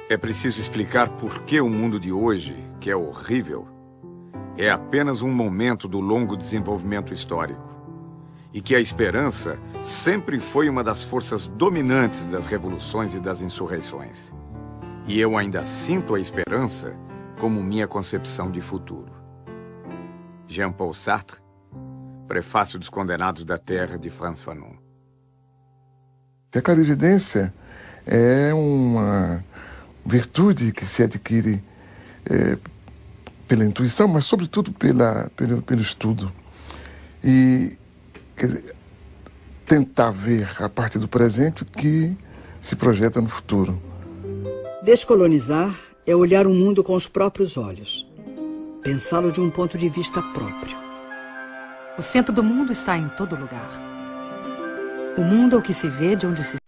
É preciso explicar por que o mundo de hoje, que é horrível, é apenas um momento do longo desenvolvimento histórico. E que a esperança sempre foi uma das forças dominantes das revoluções e das insurreições. E eu ainda sinto a esperança como minha concepção de futuro. Jean-Paul Sartre, Prefácio dos Condenados da Terra, de Frantz Fanon. A clarividência é uma virtude que se adquire pela intuição, mas sobretudo pelo estudo. E quer dizer, tentar ver a parte do presente que se projeta no futuro. Descolonizar é olhar o mundo com os próprios olhos. Pensá-lo de um ponto de vista próprio. O centro do mundo está em todo lugar. O mundo é o que se vê de onde se está.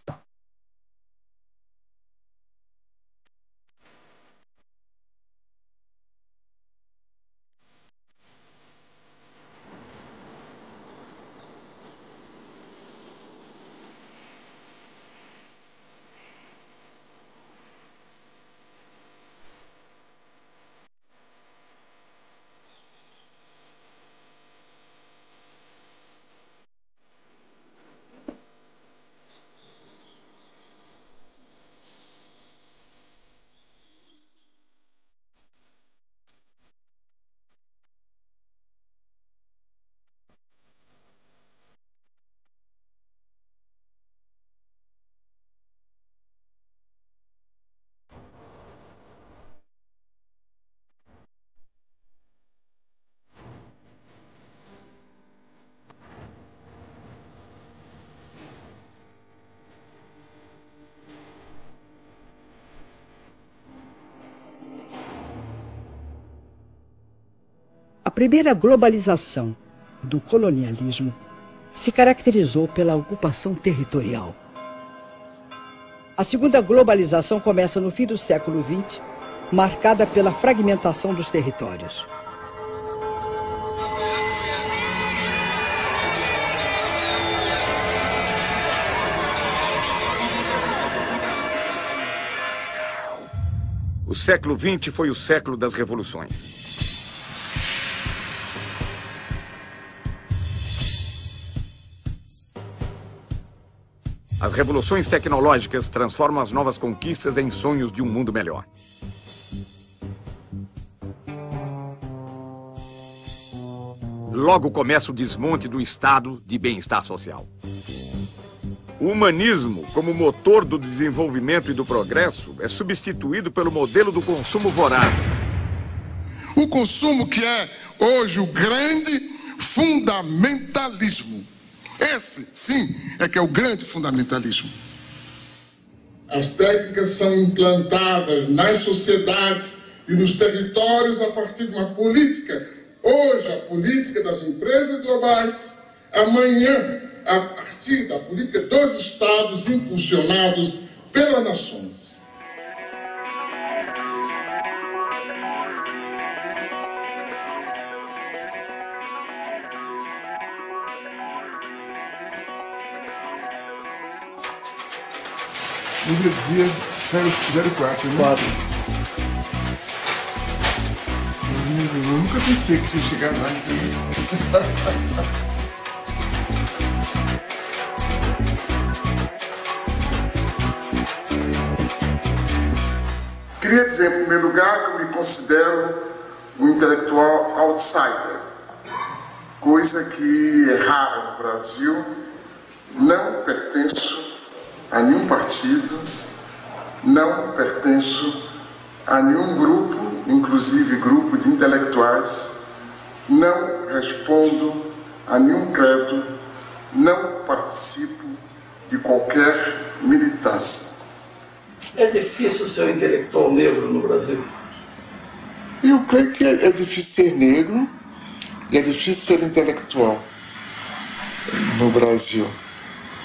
A primeira globalização do colonialismo se caracterizou pela ocupação territorial. A segunda globalização começa no fim do século XX, marcada pela fragmentação dos territórios. O século XX foi o século das revoluções. As revoluções tecnológicas transformam as novas conquistas em sonhos de um mundo melhor. Logo começa o desmonte do estado de bem-estar social. O humanismo, como motor do desenvolvimento e do progresso, é substituído pelo modelo do consumo voraz. O consumo que é hoje o grande fundamentalismo. Esse, sim, é que é o grande fundamentalismo. As técnicas são implantadas nas sociedades e nos territórios a partir de uma política. Hoje, a política das empresas globais. Amanhã, a partir da política dos Estados impulsionados pelas nações. No dia 04, né? 4. Eu nunca pensei que ia chegar lá. Queria dizer, em primeiro lugar, que eu me considero um intelectual outsider, coisa que é rara no Brasil. Não pertenço a nenhum partido, não pertenço a nenhum grupo, inclusive grupo de intelectuais, não respondo a nenhum credo, não participo de qualquer militância. É difícil ser um intelectual negro no Brasil? Eu creio que é difícil ser negro e é difícil ser intelectual no Brasil.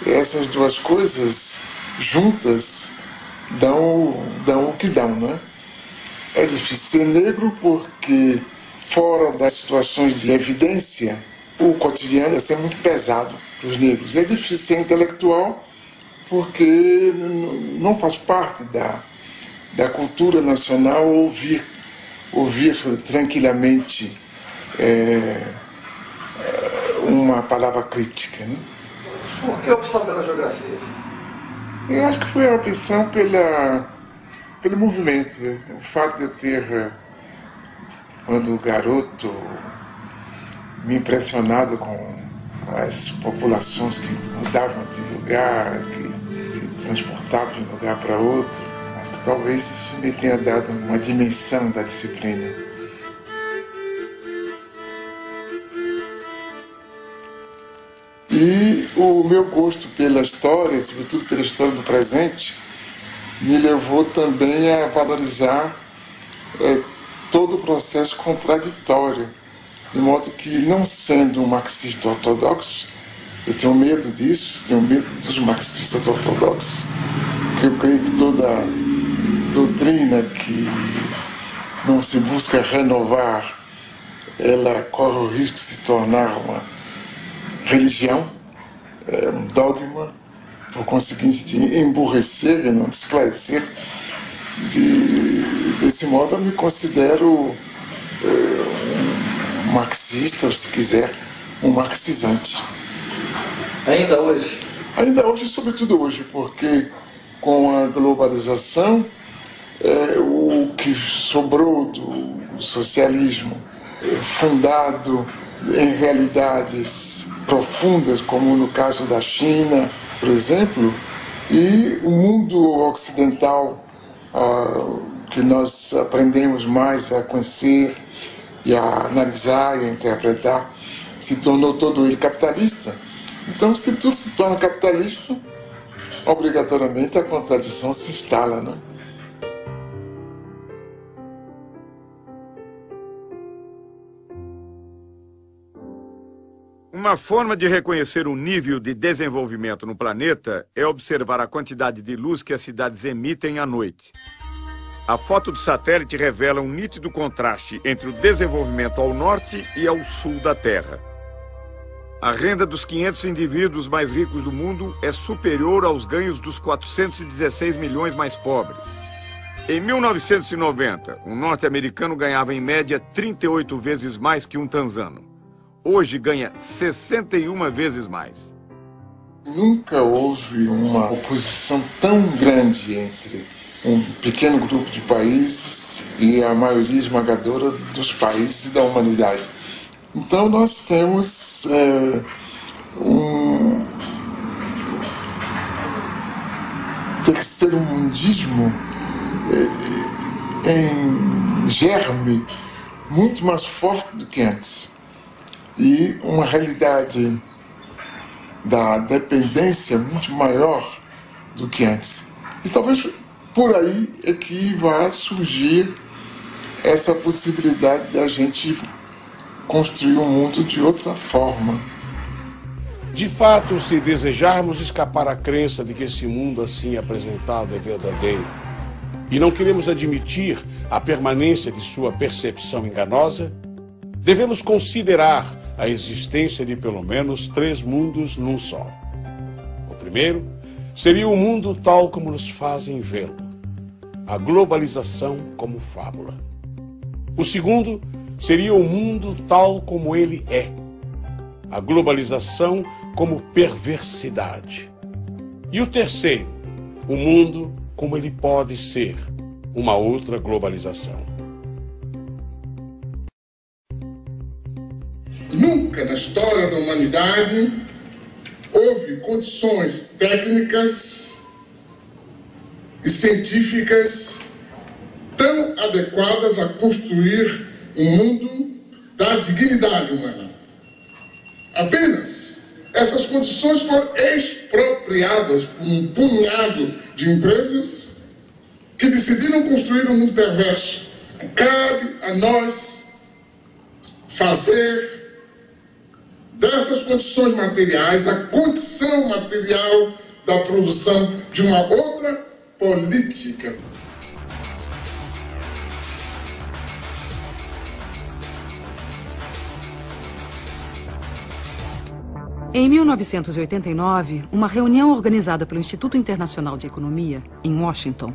Essas duas coisas juntas dão o que dão, né? É difícil ser negro porque, fora das situações de evidência, o cotidiano ia ser muito pesado para os negros. É difícil ser intelectual porque não faz parte da cultura nacional ouvir tranquilamente uma palavra crítica, né? Por que a opção pela geografia? Eu acho que foi a opção pelo movimento. O fato de eu ter, quando garoto, me impressionado com as populações que mudavam de lugar, que se transportavam de um lugar para outro. Acho que talvez isso me tenha dado uma dimensão da disciplina. E o meu gosto pela história, sobretudo pela história do presente, me levou também a valorizar todo o processo contraditório. De modo que, não sendo um marxista ortodoxo, eu tenho medo disso, tenho medo dos marxistas ortodoxos, porque eu creio que toda doutrina que não se busca renovar, ela corre o risco de se tornar uma religião, um dogma, por conseguinte de emburrecer e não de esclarecer. Desse modo, eu me considero um marxista, ou se quiser, um marxizante. Ainda hoje? Ainda hoje, sobretudo hoje, porque com a globalização, o que sobrou do socialismo, fundado em realidades profundas, como no caso da China, por exemplo, e o mundo ocidental, que nós aprendemos mais a conhecer e a analisar e a interpretar, se tornou todo ele capitalista. Então, se tudo se torna capitalista, obrigatoriamente a contradição se instala, né? Uma forma de reconhecer o nível de desenvolvimento no planeta é observar a quantidade de luz que as cidades emitem à noite. A foto do satélite revela um nítido contraste entre o desenvolvimento ao norte e ao sul da Terra. A renda dos 500 indivíduos mais ricos do mundo é superior aos ganhos dos 416 milhões mais pobres. Em 1990, um norte-americano ganhava em média 38 vezes mais que um tanzano. Hoje ganha 61 vezes mais. Nunca houve uma oposição tão grande entre um pequeno grupo de países e a maioria esmagadora dos países da humanidade. Então nós temos um terceiro-mundismo em germe muito mais forte do que antes. E uma realidade da dependência muito maior do que antes. E talvez por aí é que vai surgir essa possibilidade de a gente construir um mundo de outra forma. De fato, se desejarmos escapar à crença de que esse mundo assim apresentado é verdadeiro, e não queremos admitir a permanência de sua percepção enganosa, devemos considerar a existência de pelo menos 3 mundos num só. O primeiro seria o mundo tal como nos fazem vê-lo, a globalização como fábula. O segundo seria o mundo tal como ele é, a globalização como perversidade. E o terceiro, o mundo como ele pode ser, uma outra globalização. Nunca na história da humanidade houve condições técnicas e científicas tão adequadas a construir um mundo da dignidade humana. Apenas essas condições foram expropriadas por um punhado de empresas que decidiram construir um mundo perverso. Cabe a nós fazer dessas condições materiais a condição material da produção de uma outra política. Em 1989, uma reunião organizada pelo Instituto Internacional de Economia, em Washington,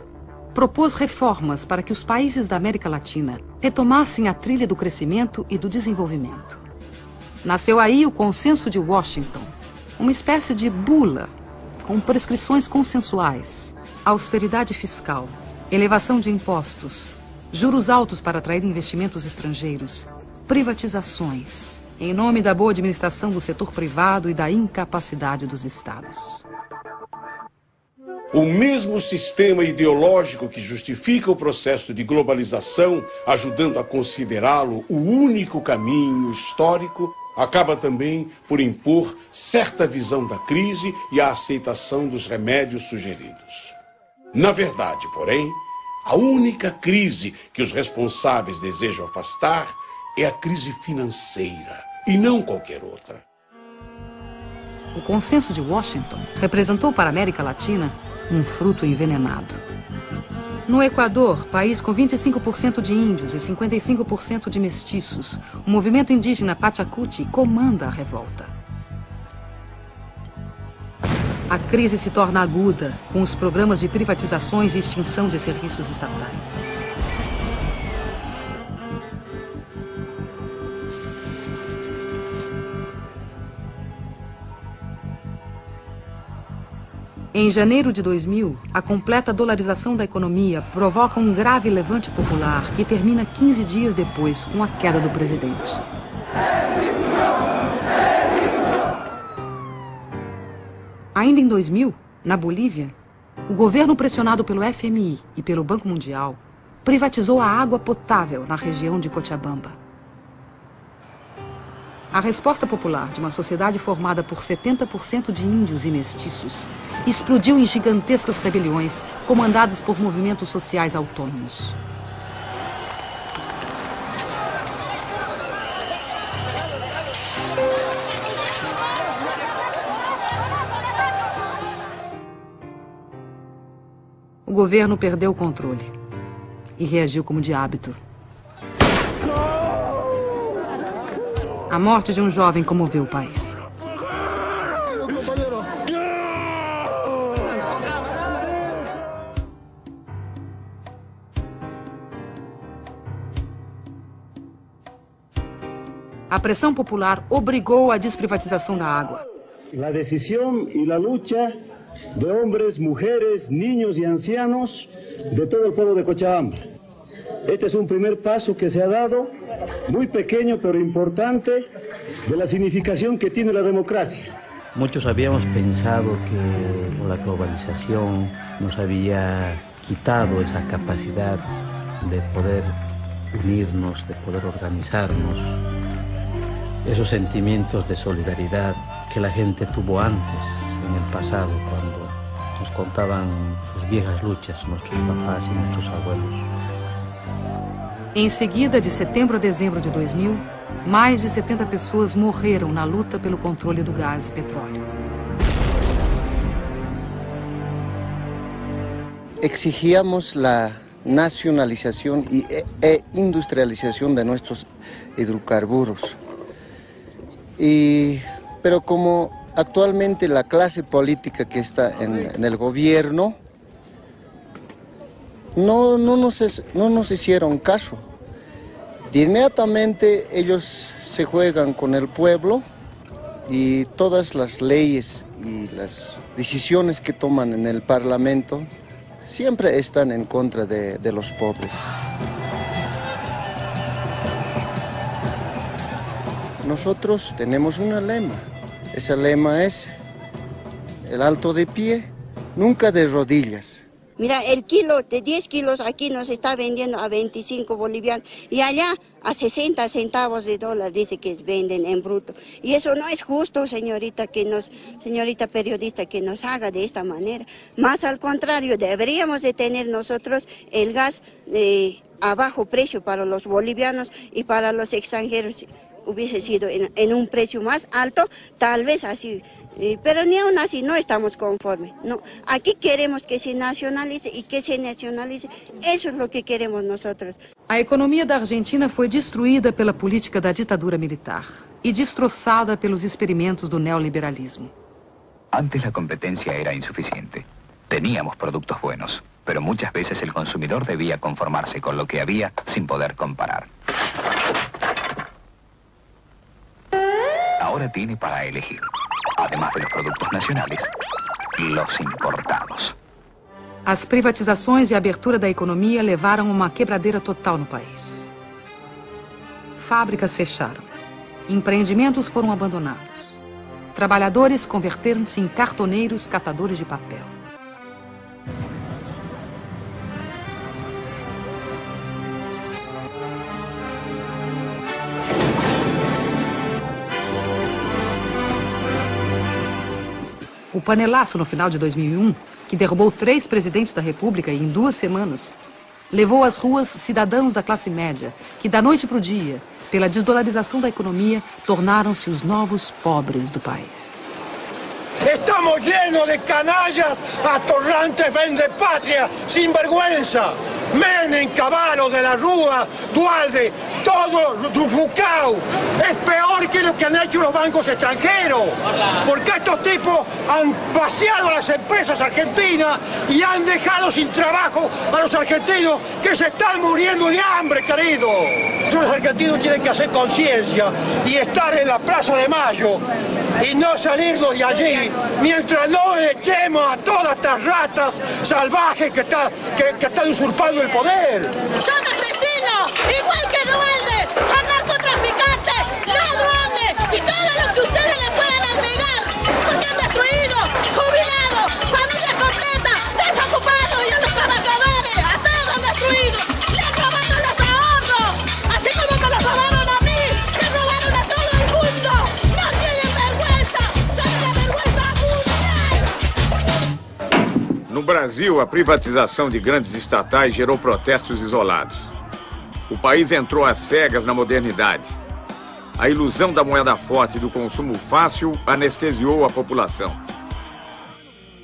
propôs reformas para que os países da América Latina retomassem a trilha do crescimento e do desenvolvimento. Nasceu aí o Consenso de Washington, uma espécie de bula com prescrições consensuais, austeridade fiscal, elevação de impostos, juros altos para atrair investimentos estrangeiros, privatizações, em nome da boa administração do setor privado e da incapacidade dos estados. O mesmo sistema ideológico que justifica o processo de globalização, ajudando a considerá-lo o único caminho histórico, acaba também por impor certa visão da crise e a aceitação dos remédios sugeridos. Na verdade, porém, a única crise que os responsáveis desejam afastar é a crise financeira, e não qualquer outra. O Consenso de Washington representou para a América Latina um fruto envenenado. No Equador, país com 25% de índios e 55% de mestiços, o movimento indígena Pachacuti comanda a revolta. A crise se torna aguda com os programas de privatizações e extinção de serviços estatais. Em janeiro de 2000, a completa dolarização da economia provoca um grave levante popular que termina 15 dias depois com a queda do presidente. Ainda em 2000, na Bolívia, o governo pressionado pelo FMI e pelo Banco Mundial privatizou a água potável na região de Cochabamba. A resposta popular de uma sociedade formada por 70% de índios e mestiços explodiu em gigantescas rebeliões comandadas por movimentos sociais autônomos. O governo perdeu o controle e reagiu como de hábito. A morte de um jovem comoveu o país. A pressão popular obrigou a desprivatização da água. A decisão e a luta de homens, mulheres, niños e ancianos de todo o povo de Cochabamba. Este es un primer paso que se ha dado, muy pequeño pero importante, de la significación que tiene la democracia. Muchos habíamos pensado que la globalización nos había quitado esa capacidad de poder unirnos, de poder organizarnos, esos sentimientos de solidaridad que la gente tuvo antes, en el pasado, cuando nos contaban sus viejas luchas, nuestros papás y nuestros abuelos. Em seguida, de setembro a dezembro de 2000, mais de 70 pessoas morreram na luta pelo controle do gás e petróleo. Exigíamos la nacionalización e industrialización de nuestros hidrocarburos. Pero como actualmente la clase política que está en el gobierno no nos hicieron caso. De inmediatamente ellos se juegan con el pueblo y todas las leyes y las decisiones que toman en el Parlamento siempre están en contra de los pobres. Nosotros tenemos un lema. Ese lema es el alto de pie, nunca de rodillas. Mira, el kilo de 10 kilos aquí nos está vendiendo a 25 bolivianos y allá a 60 centavos de dólar dice que venden en bruto. Y eso no es justo, señorita periodista, que nos haga de esta manera. Más al contrario, deberíamos de tener nosotros el gas a bajo precio para los bolivianos y para los extranjeros. Hubiese sido en un precio más alto, tal vez así. Pero ni aún así no estamos conformes. No. Aquí queremos que se nacionalice y que se nacionalice. Eso es lo que queremos nosotros. A economia da Argentina foi destruída pela política da ditadura militar e destroçada pelos experimentos do neoliberalismo. Antes la competencia era insuficiente. Teníamos productos buenos, pero muchas veces el consumidor debía conformarse con lo que había sin poder comparar. Ahora tiene para elegir, además de los productos nacionales, los importados. As privatizações e a abertura da economia levaram a uma quebradeira total no país. Fábricas fecharam. Empreendimentos foram abandonados. Trabalhadores converteram-se em cartoneiros catadores de papel. O panelaço no final de 2001, que derrubou 3 presidentes da República em 2 semanas, levou às ruas cidadãos da classe média, que da noite para o dia, pela desdolarização da economia, tornaram-se os novos pobres do país. Estamos llenos de canallas, atorrantes, vendepatria, sinvergüenza. Menem, Cavallo, de la Rúa, Dualde, todo Rucao. Es peor que lo que han hecho los bancos extranjeros. Porque estos tipos han vaciado las empresas argentinas y han dejado sin trabajo a los argentinos que se están muriendo de hambre, querido. Los argentinos tienen que hacer conciencia y estar en la Plaza de Mayo y no salirnos de allí mientras no echemos a todas estas ratas salvajes que están usurpando el poder. Son asesinos, igual que Dualde, son narcotraficantes, ladrones y todo lo que ustedes le pueden agregar, porque han destruido jubilados, familias completas, desocupados y a los trabajadores, a todos han destruido, le han robado los ahorros, así como me los robaron a mí, le robaron a todo el mundo, no tienen vergüenza, son una vergüenza mundial. No Brasil, a privatização de grandes estatais gerou protestos isolados. O país entrou às cegas na modernidade. A ilusão da moeda forte e do consumo fácil anestesiou a população.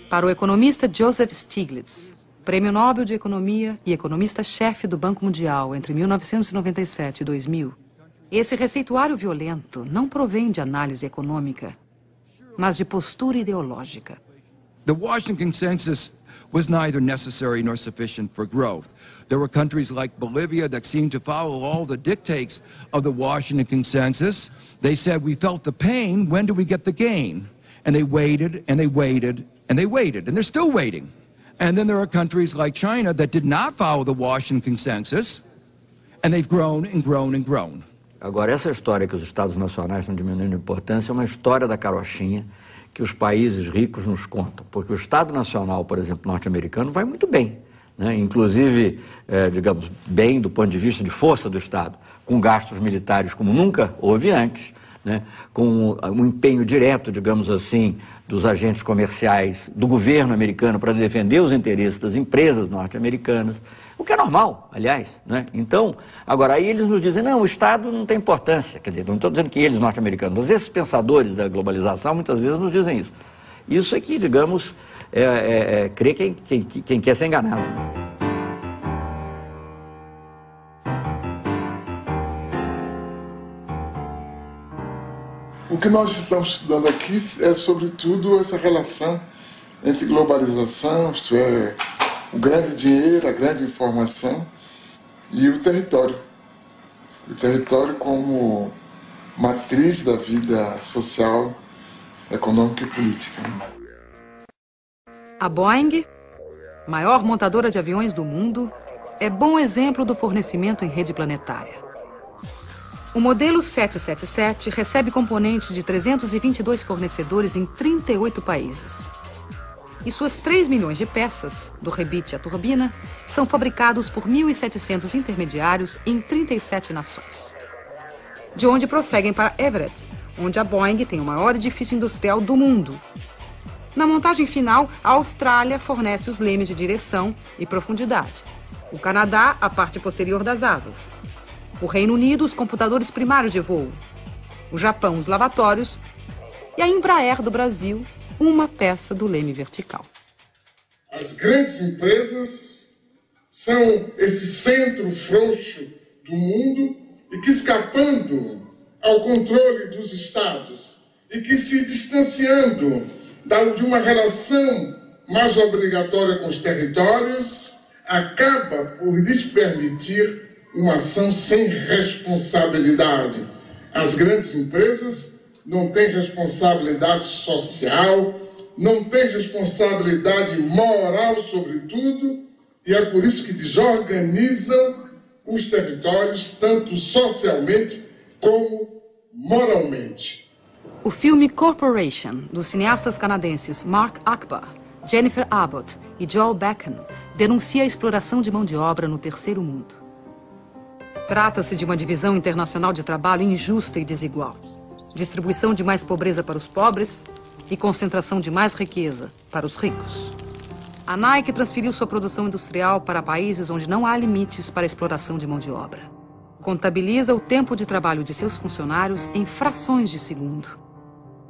Para o economista Joseph Stiglitz, Prêmio Nobel de Economia e economista-chefe do Banco Mundial entre 1997 e 2000, esse receituário violento não provém de análise econômica, mas de postura ideológica. The Washington Consensus was neither necessary nor sufficient for growth. There were countries like Bolivia that seemed to follow all the dictates of the Washington Consensus. They said, we felt the pain, when do we get the gain? And they waited, and they waited, and they waited, and they're still waiting. And then there are countries like China that did not follow the Washington Consensus, and they've grown and grown and grown. Agora, essa história que os Estados Nacionais estão diminuindo de importância é uma história da carochinha que os países ricos nos contam, porque o Estado Nacional, por exemplo, norte-americano, vai muito bem, né? Inclusive, digamos, bem do ponto de vista de força do Estado, com gastos militares como nunca houve antes, né? Com um empenho direto, digamos assim, dos agentes comerciais do governo americano para defender os interesses das empresas norte-americanas, o que é normal, aliás, né? Então, agora, aí eles nos dizem, não, o Estado não tem importância, quer dizer, não estou dizendo que eles, norte-americanos, mas esses pensadores da globalização muitas vezes nos dizem isso. Isso é que, digamos, crê quem quer ser enganado. O que nós estamos estudando aqui é, sobretudo, essa relação entre globalização, isto é, o grande dinheiro, a grande informação e o território. O território como matriz da vida social, econômica e política. A Boeing, maior montadora de aviões do mundo, é bom exemplo do fornecimento em rede planetária. O modelo 777 recebe componentes de 322 fornecedores em 38 países. E suas 3 milhões de peças, do rebite à turbina, são fabricados por 1.700 intermediários em 37 nações. De onde prosseguem para Everett, onde a Boeing tem o maior edifício industrial do mundo. Na montagem final, a Austrália fornece os lemes de direção e profundidade. O Canadá, a parte posterior das asas. O Reino Unido, os computadores primários de voo. O Japão, os lavatórios. E a Embraer do Brasil, uma peça do leme vertical. As grandes empresas são esse centro frouxo do mundo e que, escapando ao controle dos estados e que se distanciando de uma relação mais obrigatória com os territórios, acaba por lhes permitir uma ação sem responsabilidade. As grandes empresas não têm responsabilidade social, não têm responsabilidade moral sobre tudo, e é por isso que desorganizam os territórios, tanto socialmente como moralmente. O filme Corporation, dos cineastas canadenses Mark Akbar, Jennifer Abbott e Joel Beckham, denuncia a exploração de mão de obra no terceiro mundo. Trata-se de uma divisão internacional de trabalho injusta e desigual. Distribuição de mais pobreza para os pobres e concentração de mais riqueza para os ricos. A Nike transferiu sua produção industrial para países onde não há limites para a exploração de mão de obra. Contabiliza o tempo de trabalho de seus funcionários em frações de segundo.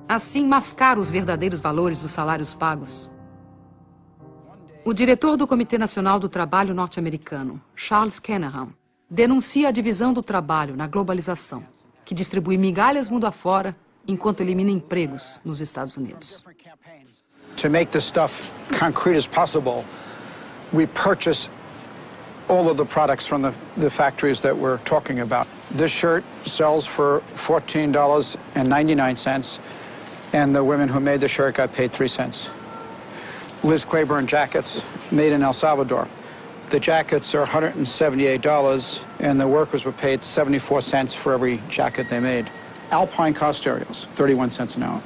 Assim, mascara os verdadeiros valores dos salários pagos. O diretor do Comitê Nacional do Trabalho norte-americano, Charles Kanahan, denuncia a divisão do trabalho na globalização, que distribui migalhas mundo afora enquanto elimina empregos nos Estados Unidos. To make this stuff concrete as possible, we purchase all of the products from the factories that we're talking about. This shirt sells for $14.99, and the women who made the shirt got paid 3 cents. Liz Claiborne jackets, made in El Salvador. The jackets are $178, and the workers were paid 74 cents for every jacket they made. Alpine car stereos, 31 cents an hour.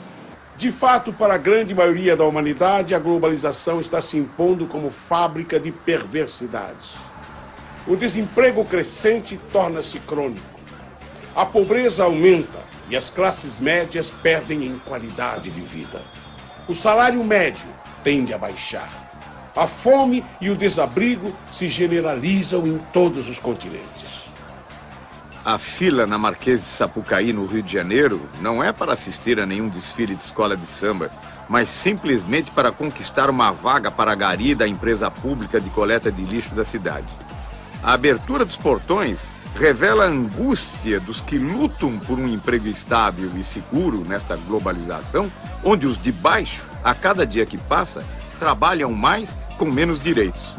De fato, para a grande maioria da humanidade, a globalização está se impondo como fábrica de perversidades. O desemprego crescente torna-se crônico. A pobreza aumenta e as classes médias perdem em qualidade de vida. O salário médio tende a baixar. A fome e o desabrigo se generalizam em todos os continentes. A fila na Marquês de Sapucaí, no Rio de Janeiro, não é para assistir a nenhum desfile de escola de samba, mas simplesmente para conquistar uma vaga para a gari da empresa pública de coleta de lixo da cidade. A abertura dos portões revela a angústia dos que lutam por um emprego estável e seguro nesta globalização, onde os de baixo, a cada dia que passa, trabalham mais com menos direitos.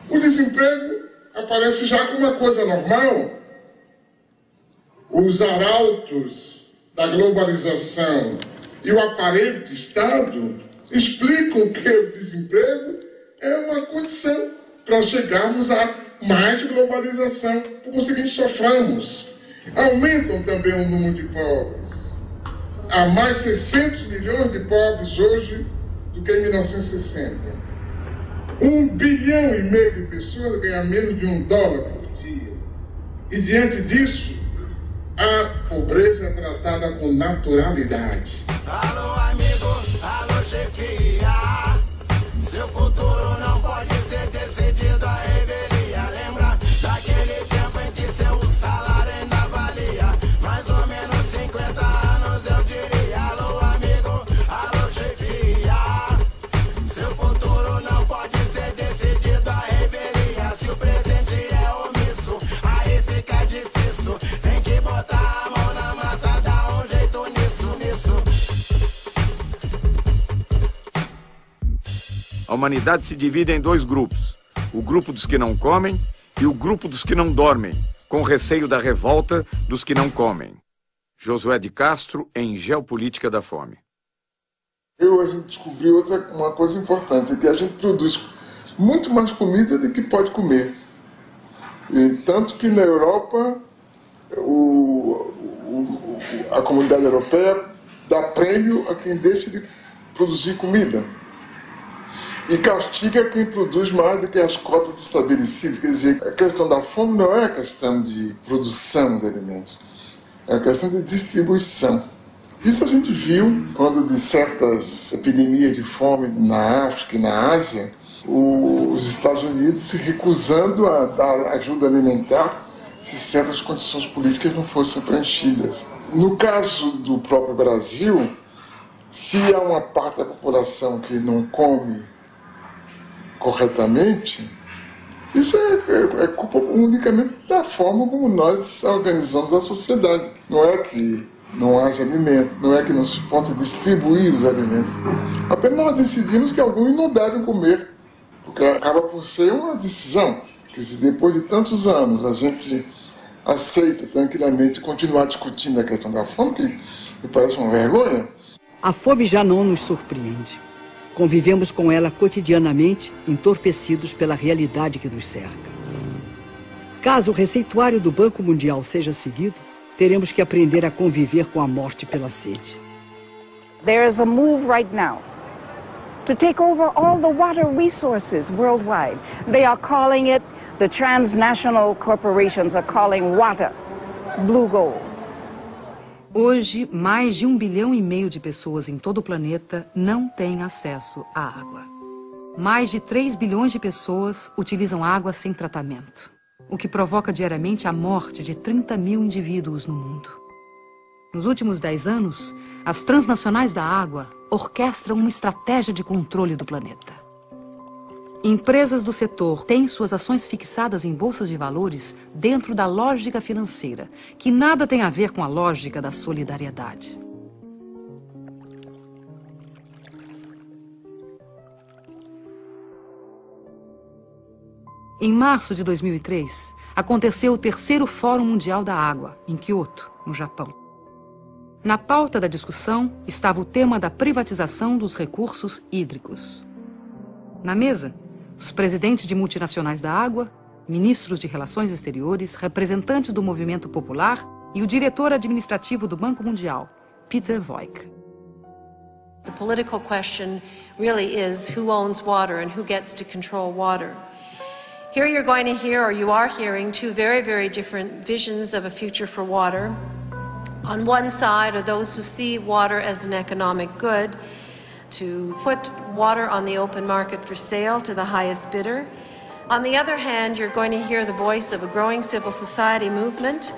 O desemprego aparece já como uma coisa normal. Os arautos da globalização e o aparente Estado explicam que o desemprego é uma condição para chegarmos a mais globalização. Por conseguinte, soframos. Aumentam também o número de pobres. Há mais 600 milhões de pobres hoje do que em 1960. 1,5 bilhão de pessoas ganham menos de $1 por dia. E diante disso, a pobreza é tratada com naturalidade. Alô, amigo, alô, chefia. Seu futuro não pode ser decidido a revelia. Lembra daquele tempo em que seu salário ainda valia mais ou menos 50 anos, eu diria. Alô, amigo, alô, chefia. Seu futuro não pode ser decidido a revelia. Se o presente é omisso, aí fica difícil. Tem que botar a mão na massa, dar um jeito nisso. A humanidade se divide em 2 grupos. O grupo dos que não comem e o grupo dos que não dormem, com receio da revolta dos que não comem. Josué de Castro, em Geopolítica da Fome. A gente descobriu uma coisa importante, que a gente produz muito mais comida do que pode comer. E tanto que na Europa, a comunidade europeia dá prêmio a quem deixa de produzir comida. E castiga quem produz mais do que as cotas estabelecidas. Quer dizer, a questão da fome não é a questão de produção de alimentos, é a questão de distribuição. Isso a gente viu quando de certas epidemias de fome na África e na Ásia, os Estados Unidos se recusando a dar ajuda alimentar se certas condições políticas não fossem preenchidas. No caso do próprio Brasil, se há uma parte da população que não come corretamente, isso é culpa unicamente da forma como nós organizamos a sociedade. Não é que não haja alimento, não é que não se possa distribuir os alimentos. Apenas nós decidimos que alguns não devem comer, porque acaba por ser uma decisão, que se depois de tantos anos a gente aceita tranquilamente continuar discutindo a questão da fome, que me parece uma vergonha. A fome já não nos surpreende. Convivemos com ela cotidianamente, entorpecidos pela realidade que nos cerca. Caso o receituário do Banco Mundial seja seguido, teremos que aprender a conviver com a morte pela sede. There is a move right now to take over all the water resources worldwide. They are calling it, the transnational corporations are calling water blue gold. Hoje, mais de 1,5 bilhão de pessoas em todo o planeta não têm acesso à água. Mais de 3 bilhões de pessoas utilizam água sem tratamento, o que provoca diariamente a morte de 30 mil indivíduos no mundo. Nos últimos 10 anos, as transnacionais da água orquestram uma estratégia de controle do planeta. Empresas do setor têm suas ações fixadas em bolsas de valores dentro da lógica financeira, que nada tem a ver com a lógica da solidariedade. Em março de 2003, aconteceu o 3º Fórum Mundial da Água, em Kyoto, no Japão. Na pauta da discussão estava o tema da privatização dos recursos hídricos. Na mesa, os presidentes de multinacionais da água, ministros de Relações Exteriores, representantes do movimento popular e o diretor administrativo do Banco Mundial, Peter Voigt. The political question really is who owns water and who gets to control water. Here you're going to hear, or you are hearing, two very, very different visions of a future for water. On one side are those who see water as an economic good, to put water on the open market for sale to the highest bidder. On the other hand, you're going to hear the voice of a growing civil society movement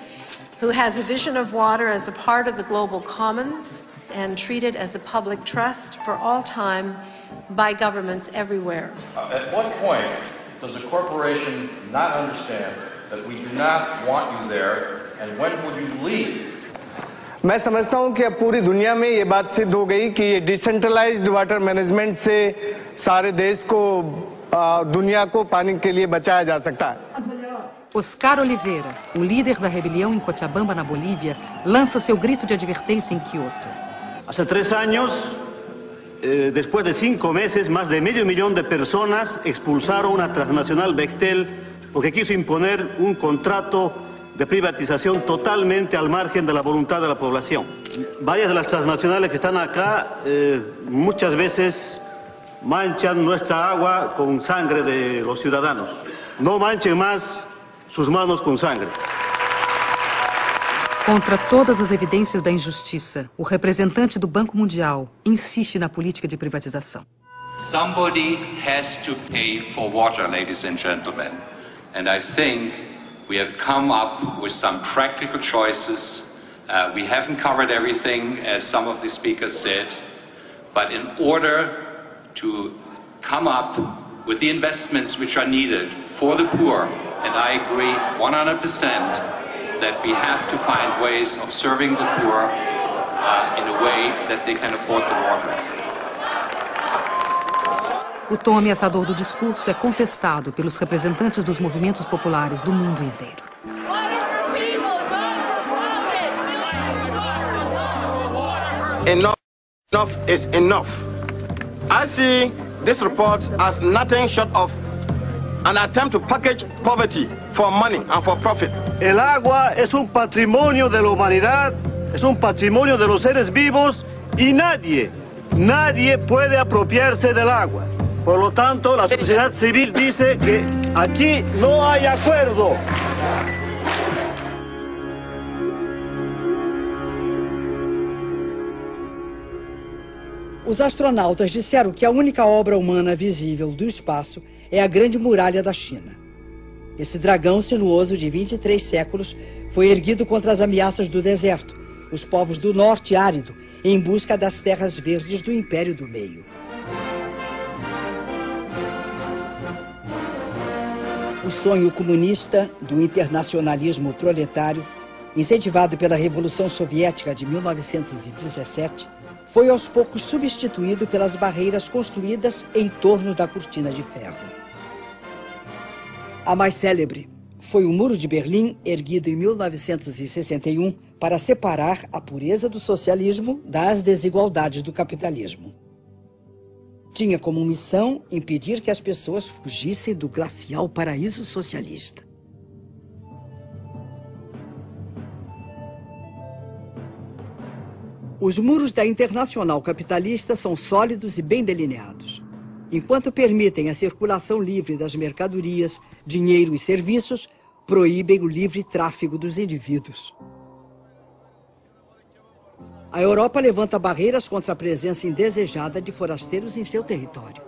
who has a vision of water as a part of the global commons and treated as a public trust for all time by governments everywhere. At what point does a corporation not understand that we do not want you there, and when will you leave? मैं समझता हूं कि अब पूरी दुनिया में ये बात सिद्ध हो गई कि ये डिसेंट्रलाइज्ड वाटर मैनेजमेंट से सारे देश को दुनिया को पानी के लिए बचाया जा सकता है. Oscar Oliveira, o líder da rebelião em Cochabamba, na Bolívia, lança seu grito de advertência em Kyoto. Hace 3 años, después de 5 meses, más de medio millón de personas expulsaron una transnacional Bechtel porque quiso imponer un contrato de privatización totalmente al margen de la voluntad de la población. Varias de las transnacionales que están acá muchas veces manchan nuestra agua con sangre de los ciudadanos. No manchen más sus manos com sangue. Contra todas as evidências da injustiça, o representante do Banco Mundial insiste na política de privatização. Somebody has to pay for water, ladies and gentlemen. And I think we have come up with some practical choices. We haven't covered everything, as some of the speakers said, but in order to come up with the investments which are needed for the poor, and I agree 100% that we have to find ways of serving the poor in a way that they can afford the water. O tom ameaçador do discurso é contestado pelos representantes dos movimentos populares do mundo inteiro. Enough is enough. I see this report as nothing short of an attempt to package poverty for money and for profit. El agua es un patrimonio de la humanidad, es un patrimonio de los seres vivos y nadie puede apropiarse del agua. Por lo tanto, la sociedad civil dice que aquí no hay acuerdo. Os astronautas disseram que a única obra humana visível do espaço é a Grande Muralha da China. Esse dragão sinuoso de 23 séculos foi erguido contra as ameaças do deserto, os povos do norte árido, em busca das terras verdes do Império do Meio. O sonho comunista do internacionalismo proletário, incentivado pela Revolução Soviética de 1917, foi aos poucos substituído pelas barreiras construídas em torno da cortina de ferro. A mais célebre foi o Muro de Berlim, erguido em 1961 para separar a pureza do socialismo das desigualdades do capitalismo. Tinha como missão impedir que as pessoas fugissem do glacial paraíso socialista. Os muros da Internacional Capitalista são sólidos e bem delineados. Enquanto permitem a circulação livre das mercadorias, dinheiro e serviços, proíbem o livre tráfego dos indivíduos. A Europa levanta barreiras contra a presença indesejada de forasteiros em seu território.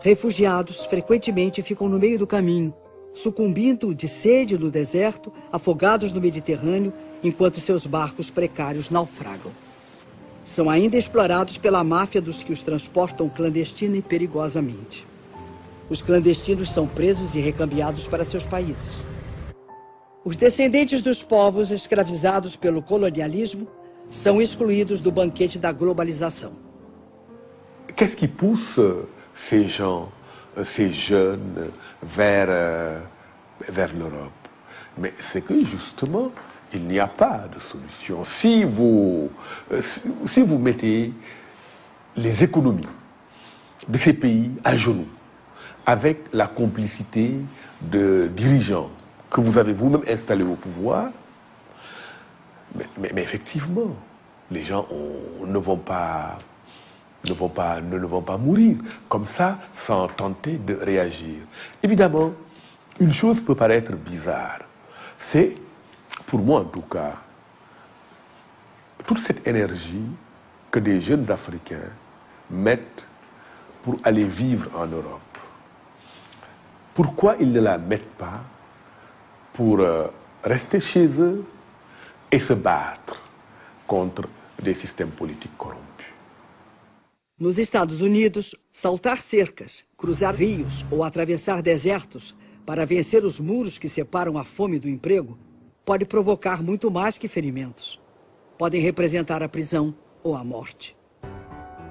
Refugiados frequentemente ficam no meio do caminho, sucumbindo de sede no deserto, afogados no Mediterrâneo, enquanto seus barcos precários naufragam. São ainda explorados pela máfia dos que os transportam clandestina e perigosamente. Os clandestinos são presos e recambiados para seus países. Os descendentes dos povos escravizados pelo colonialismo são excluídos do banquete da globalização. Qu'est-ce qui pousse ces gens, ces jeunes vers l'Europe? Mais c'est que justement, il n'y a pas de solution. Si vous mettez les économies de ces pays à genoux, avec la complicité de dirigeants que vous avez vous-même installés au pouvoir, mais effectivement, les gens ne vont pas mourir comme ça sans tenter de réagir. Évidemment, une chose peut paraître bizarre, c'est, pour moi en tout cas, toute cette énergie que des jeunes Africains mettent pour aller vivre en Europe. Pourquoi ils ne la mettent pas pour rester chez eux et se battre contre des systèmes politiques corrompus? Nos Estados Unidos, saltar cercas, cruzar rios ou atravessar desertos para vencer os muros que separam a fome do emprego pode provocar muito mais que ferimentos. Podem representar a prisão ou a morte.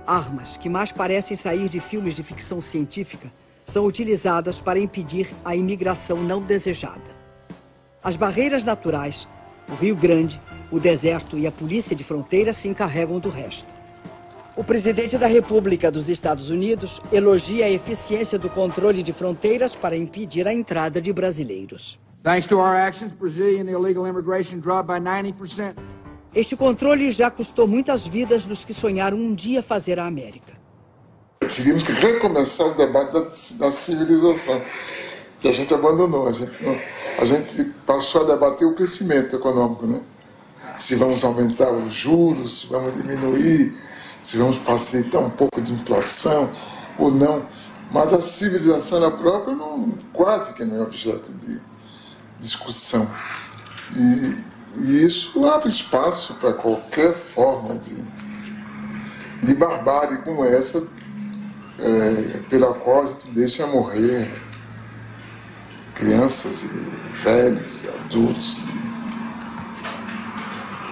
Armas que mais parecem sair de filmes de ficção científica são utilizadas para impedir a imigração não desejada. As barreiras naturais, o Rio Grande, o deserto e a polícia de fronteira se encarregam do resto. O presidente da República dos Estados Unidos elogia a eficiência do controle de fronteiras para impedir a entrada de brasileiros. Thanks to our actions, Brazilian illegal immigration dropped by 90%. Este controle já custou muitas vidas dos que sonharam um dia fazer a América. Teríamos que recomeçar o debate da civilização, que a gente abandonou. A gente passou a debater o crescimento econômico, né? Se vamos aumentar os juros, se vamos diminuir, se vamos facilitar um pouco de inflação ou não. Mas a civilização na própria quase que não é objeto de discussão. E isso abre espaço para qualquer forma de barbárie como essa, pela qual a gente deixa morrer crianças, e velhos, e adultos,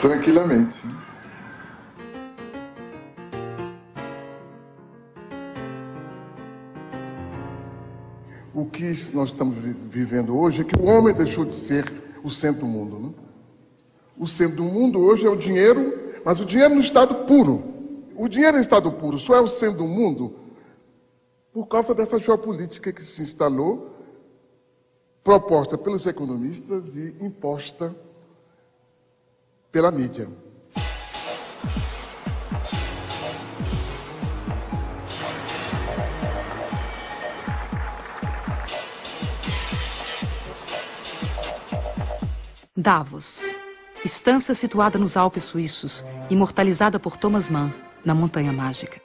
tranquilamente. O que nós estamos vivendo hoje é que o homem deixou de ser o centro do mundo, né? O centro do mundo hoje é o dinheiro, mas o dinheiro no estado puro. O dinheiro em estado puro só é o centro do mundo por causa dessa geopolítica que se instalou, proposta pelos economistas e imposta pela mídia. Davos, estância situada nos Alpes suíços, imortalizada por Thomas Mann, na Montanha Mágica.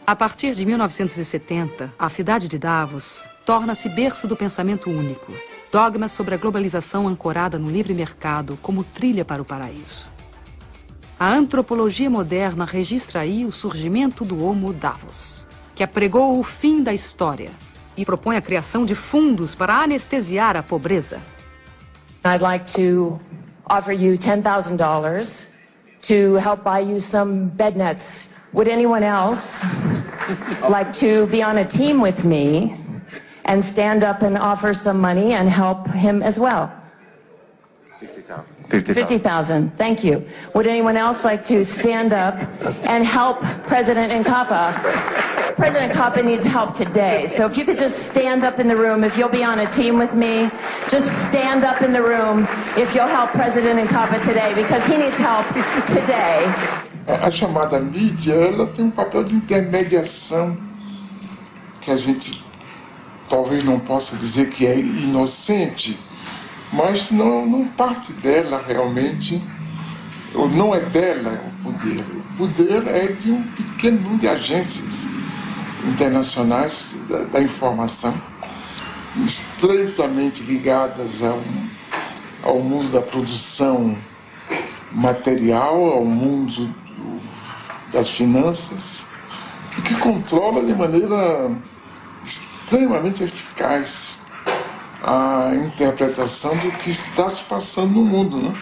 A partir de 1970, a cidade de Davos torna-se berço do pensamento único, dogmas sobre a globalização ancorada no livre mercado como trilha para o paraíso. A antropologia moderna registra aí o surgimento do Homo Davos, que apregou o fim da história e propõe a criação de fundos para anestesiar a pobreza. I'd like to offer you $10,000 to help buy you some bed nets. Would anyone else like to be on a team with me and stand up and offer some money and help him as well? 50,000. Thank you. Would anyone else like to stand up and help President Nkapa? President Nkapa needs help today. So if you could just stand up in the room, if you'll be on a team with me, just stand up in the room if you'll help President Nkapa today, because he needs help today. A chamada mídia, ela tem um papel de intermediação que a gente talvez não possa dizer que é inocente, mas não parte dela realmente, ou não é dela o poder. O poder é de um pequeno número de agências internacionais da informação, estreitamente ligadas ao mundo da produção material, ao mundo das finanças, que controla de maneira extremamente eficaz a interpretação do que está se passando no mundo, né?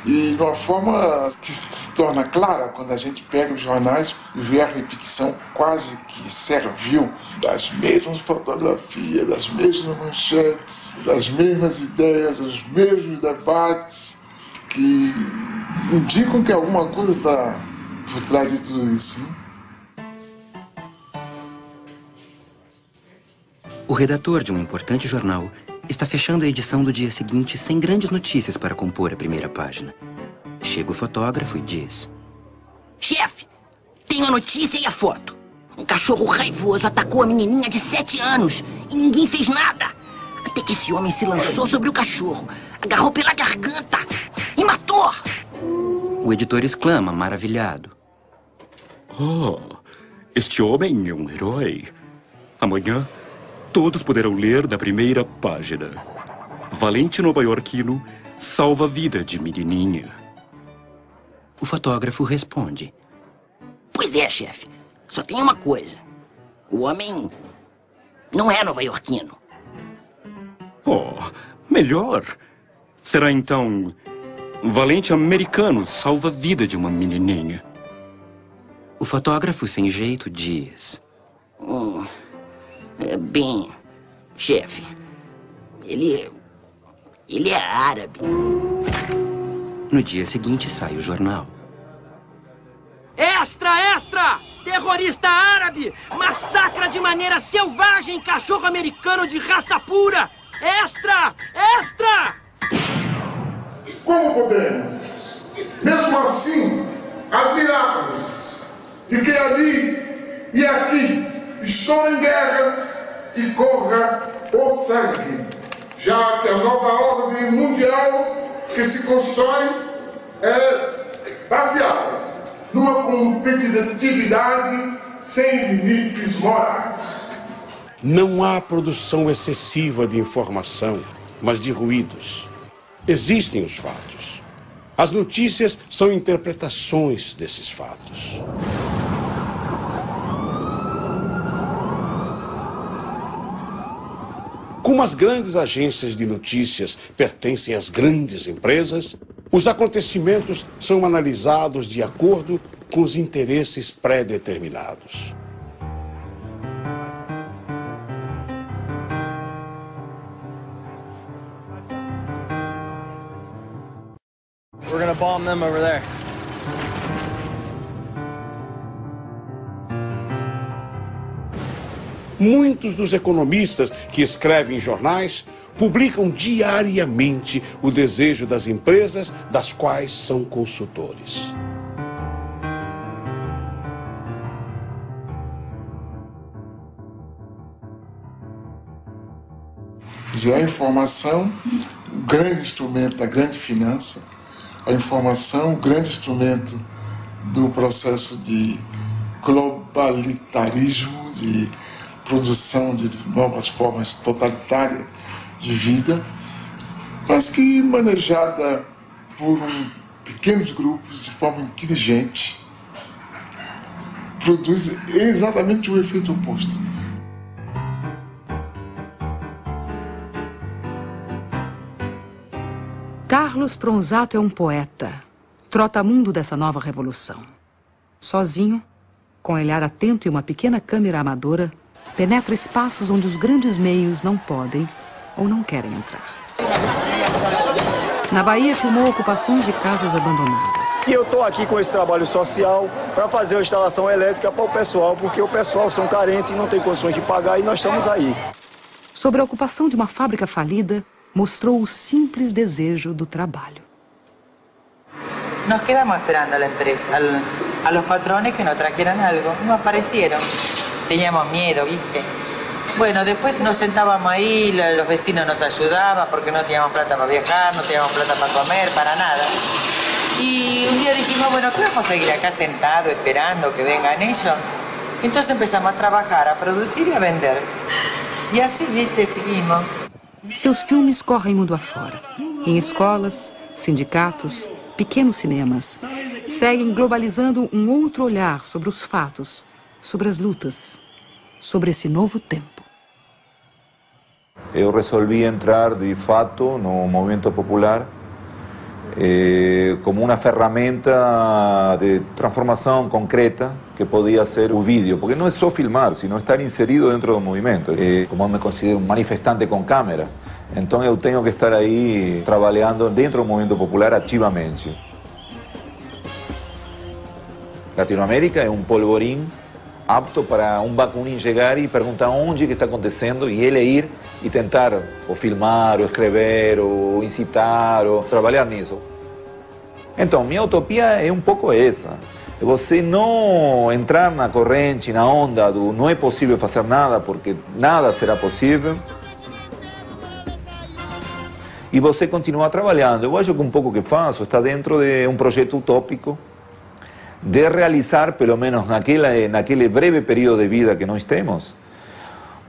E de uma forma que se torna clara quando a gente pega os jornais e vê a repetição quase que servil das mesmas fotografias, das mesmas manchetes, das mesmas ideias, dos mesmos debates, que indicam que alguma coisa está por trás de tudo isso, né? O redator de um importante jornal está fechando a edição do dia seguinte sem grandes notícias para compor a primeira página. Chega o fotógrafo e diz: Chefe, tenho a notícia e a foto. Um cachorro raivoso atacou a menininha de 7 anos e ninguém fez nada. Até que esse homem se lançou sobre o cachorro, agarrou pela garganta e matou. O editor exclama, maravilhado: Oh, este homem é um herói. Amanhã todos poderão ler da primeira página: valente nova-iorquino salva a vida de menininha. O fotógrafo responde: Pois é, chefe. Só tem uma coisa. O homem não é nova-iorquino. Oh, melhor. Será então valente americano salva a vida de uma menininha. O fotógrafo sem jeito diz: Bem, chefe, ele é árabe. No dia seguinte sai o jornal. Extra, extra! Terrorista árabe massacra de maneira selvagem cachorro americano de raça pura! Extra, extra! Como podemos, mesmo assim, admirar-nos de que ali e aqui estão em guerras e corra o sangue, já que a nova ordem mundial que se constrói é baseada numa competitividade sem limites morais. Não há produção excessiva de informação, mas de ruídos. Existem os fatos. As notícias são interpretações desses fatos. Como as grandes agências de notícias pertencem às grandes empresas, os acontecimentos são analisados de acordo com os interesses pré-determinados. We're gonna bomb them over there. Muitos dos economistas que escrevem jornais publicam diariamente o desejo das empresas das quais são consultores. A informação, o grande instrumento da grande finança, a informação, o grande instrumento do processo de globalitarismo, de produção de novas formas totalitárias de vida, mas que manejada por um pequenos grupos, de forma inteligente, produz exatamente o efeito oposto. Carlos Pronzato é um poeta, trotamundo dessa nova revolução. Sozinho, com olhar atento e uma pequena câmera amadora, penetra espaços onde os grandes meios não podem ou não querem entrar. Na Bahia, filmou ocupações de casas abandonadas. E eu estou aqui com esse trabalho social para fazer uma instalação elétrica para o pessoal, porque o pessoal são carentes e não tem condições de pagar, e nós estamos aí. Sobre a ocupação de uma fábrica falida, mostrou o simples desejo do trabalho. Nos quedamos esperando a la empresa, a los patrones que nos trajeran algo. No aparecieron. Teníamos miedo, ¿viste? Bueno, después nos sentábamos ahí, los vecinos nos ayudaban porque no teníamos plata para viajar, no teníamos plata para comer, para nada. Y un día dijimos, bueno, ¿qué vamos a seguir acá sentados esperando que vengan ellos? Entonces empezamos a trabajar, a producir y a vender. Y así, ¿viste? Seguimos. Seus filmes correm mundo afora. Em escolas, sindicatos, pequenos cinemas, seguem globalizando um outro olhar sobre os fatos, sobre as lutas, sobre esse novo tempo. Eu resolvi entrar de fato no movimento popular como uma ferramenta de transformação concreta que podia ser o vídeo, porque não é só filmar, sino estar inserido dentro do movimento. Como eu me considero um manifestante com câmera, então eu tenho que estar aí trabalhando dentro do movimento popular ativamente. Latinoamérica é um polvorim apto para um Bakunin chegar e perguntar onde que está acontecendo e ele ir e tentar ou filmar, ou escrever, ou incitar, ou trabalhar nisso. Então, minha utopia é um pouco essa. É você não entrar na corrente, na onda do não é possível fazer nada, porque nada será possível. E você continuar trabalhando. Eu acho que um pouco que faço está dentro de um projeto utópico de realizar, pelo menos naquele breve período de vida que nós temos,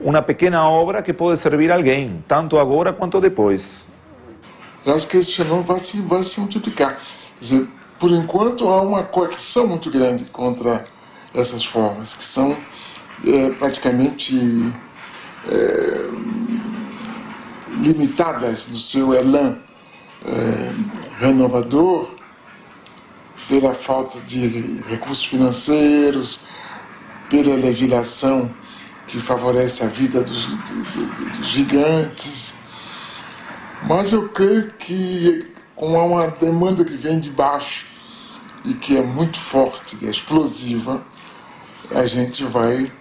uma pequena obra que pode servir a alguém, tanto agora quanto depois. Eu acho que esse fenômeno vai se multiplicar. Quer dizer, por enquanto há uma coerção muito grande contra essas formas, que são praticamente limitadas no seu elan renovador, pela falta de recursos financeiros, pela legislação que favorece a vida dos gigantes. Mas eu creio que, como há uma demanda que vem de baixo e que é muito forte, é explosiva, a gente vai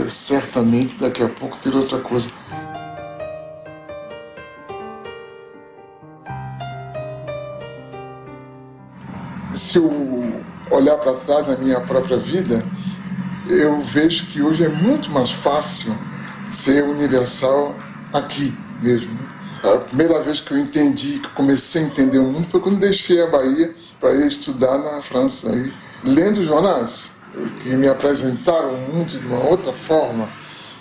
certamente daqui a pouco ter outra coisa. Se eu olhar para trás na minha própria vida, eu vejo que hoje é muito mais fácil ser universal aqui mesmo. A primeira vez que eu entendi, que eu comecei a entender o mundo, foi quando deixei a Bahia para ir estudar na França. E, lendo jornais, que me apresentaram o mundo de uma outra forma.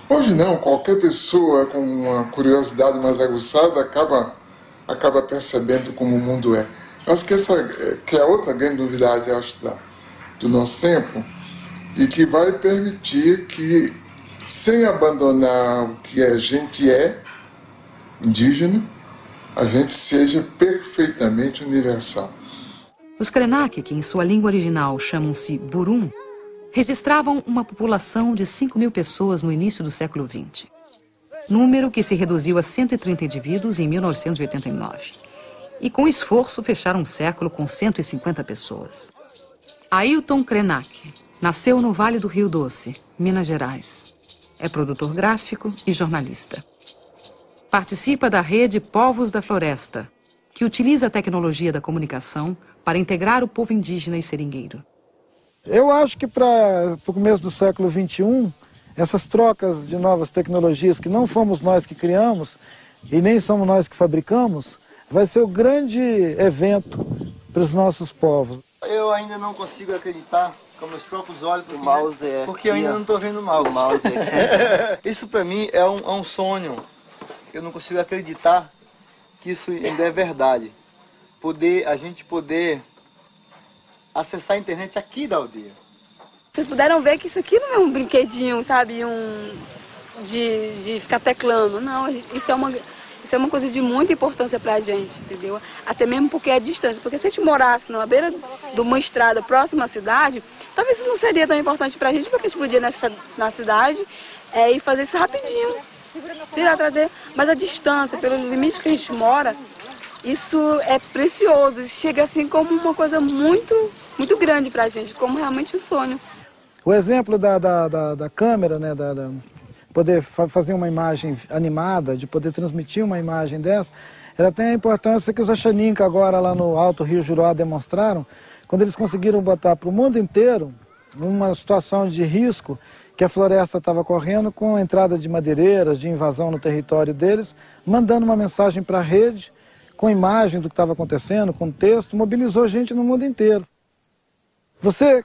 Hoje não, qualquer pessoa com uma curiosidade mais aguçada acaba percebendo como o mundo é. Acho que essa que é outra grande novidade, acho, do nosso tempo, e que vai permitir que, sem abandonar o que a gente é, indígena, a gente seja perfeitamente universal. Os Krenak, que em sua língua original chamam-se Burum, registravam uma população de 5.000 pessoas no início do século XX. Número que se reduziu a 130 indivíduos em 1989. E com esforço fecharam um século com 150 pessoas. Ailton Krenak nasceu no Vale do Rio Doce, Minas Gerais. É produtor gráfico e jornalista. Participa da rede Povos da Floresta, que utiliza a tecnologia da comunicação para integrar o povo indígena e seringueiro. Eu acho que para o começo do século XXI, essas trocas de novas tecnologias que não fomos nós que criamos e nem somos nós que fabricamos, vai ser o grande evento para os nossos povos. Eu ainda não consigo acreditar com meus próprios olhos, porque eu ainda não estou vendo mal. Isso para mim é um sonho. Eu não consigo acreditar que isso ainda é verdade. a gente poder acessar a internet aqui da aldeia. Vocês puderam ver que isso aqui não é um brinquedinho, sabe, de ficar teclando. Não, isso é uma coisa de muita importância pra gente, entendeu? Até mesmo porque é distância. Porque se a gente morasse na beira de uma estrada próxima à cidade, talvez isso não seria tão importante pra gente, porque a gente podia ir na cidade e fazer isso rapidinho. Tirar, trazer. Mas a distância, pelo limite que a gente mora, isso é precioso. Chega assim como uma coisa muito, muito grande pra gente, como realmente um sonho. O exemplo da câmera, né, poder fazer uma imagem animada, de poder transmitir uma imagem dessa, ela tem a importância que os Axaninca agora lá no Alto Rio Juruá demonstraram, quando eles conseguiram botar para o mundo inteiro uma situação de risco que a floresta estava correndo com a entrada de madeireiras, de invasão no território deles, mandando uma mensagem para a rede, com imagem do que estava acontecendo, com texto, mobilizou gente no mundo inteiro. Você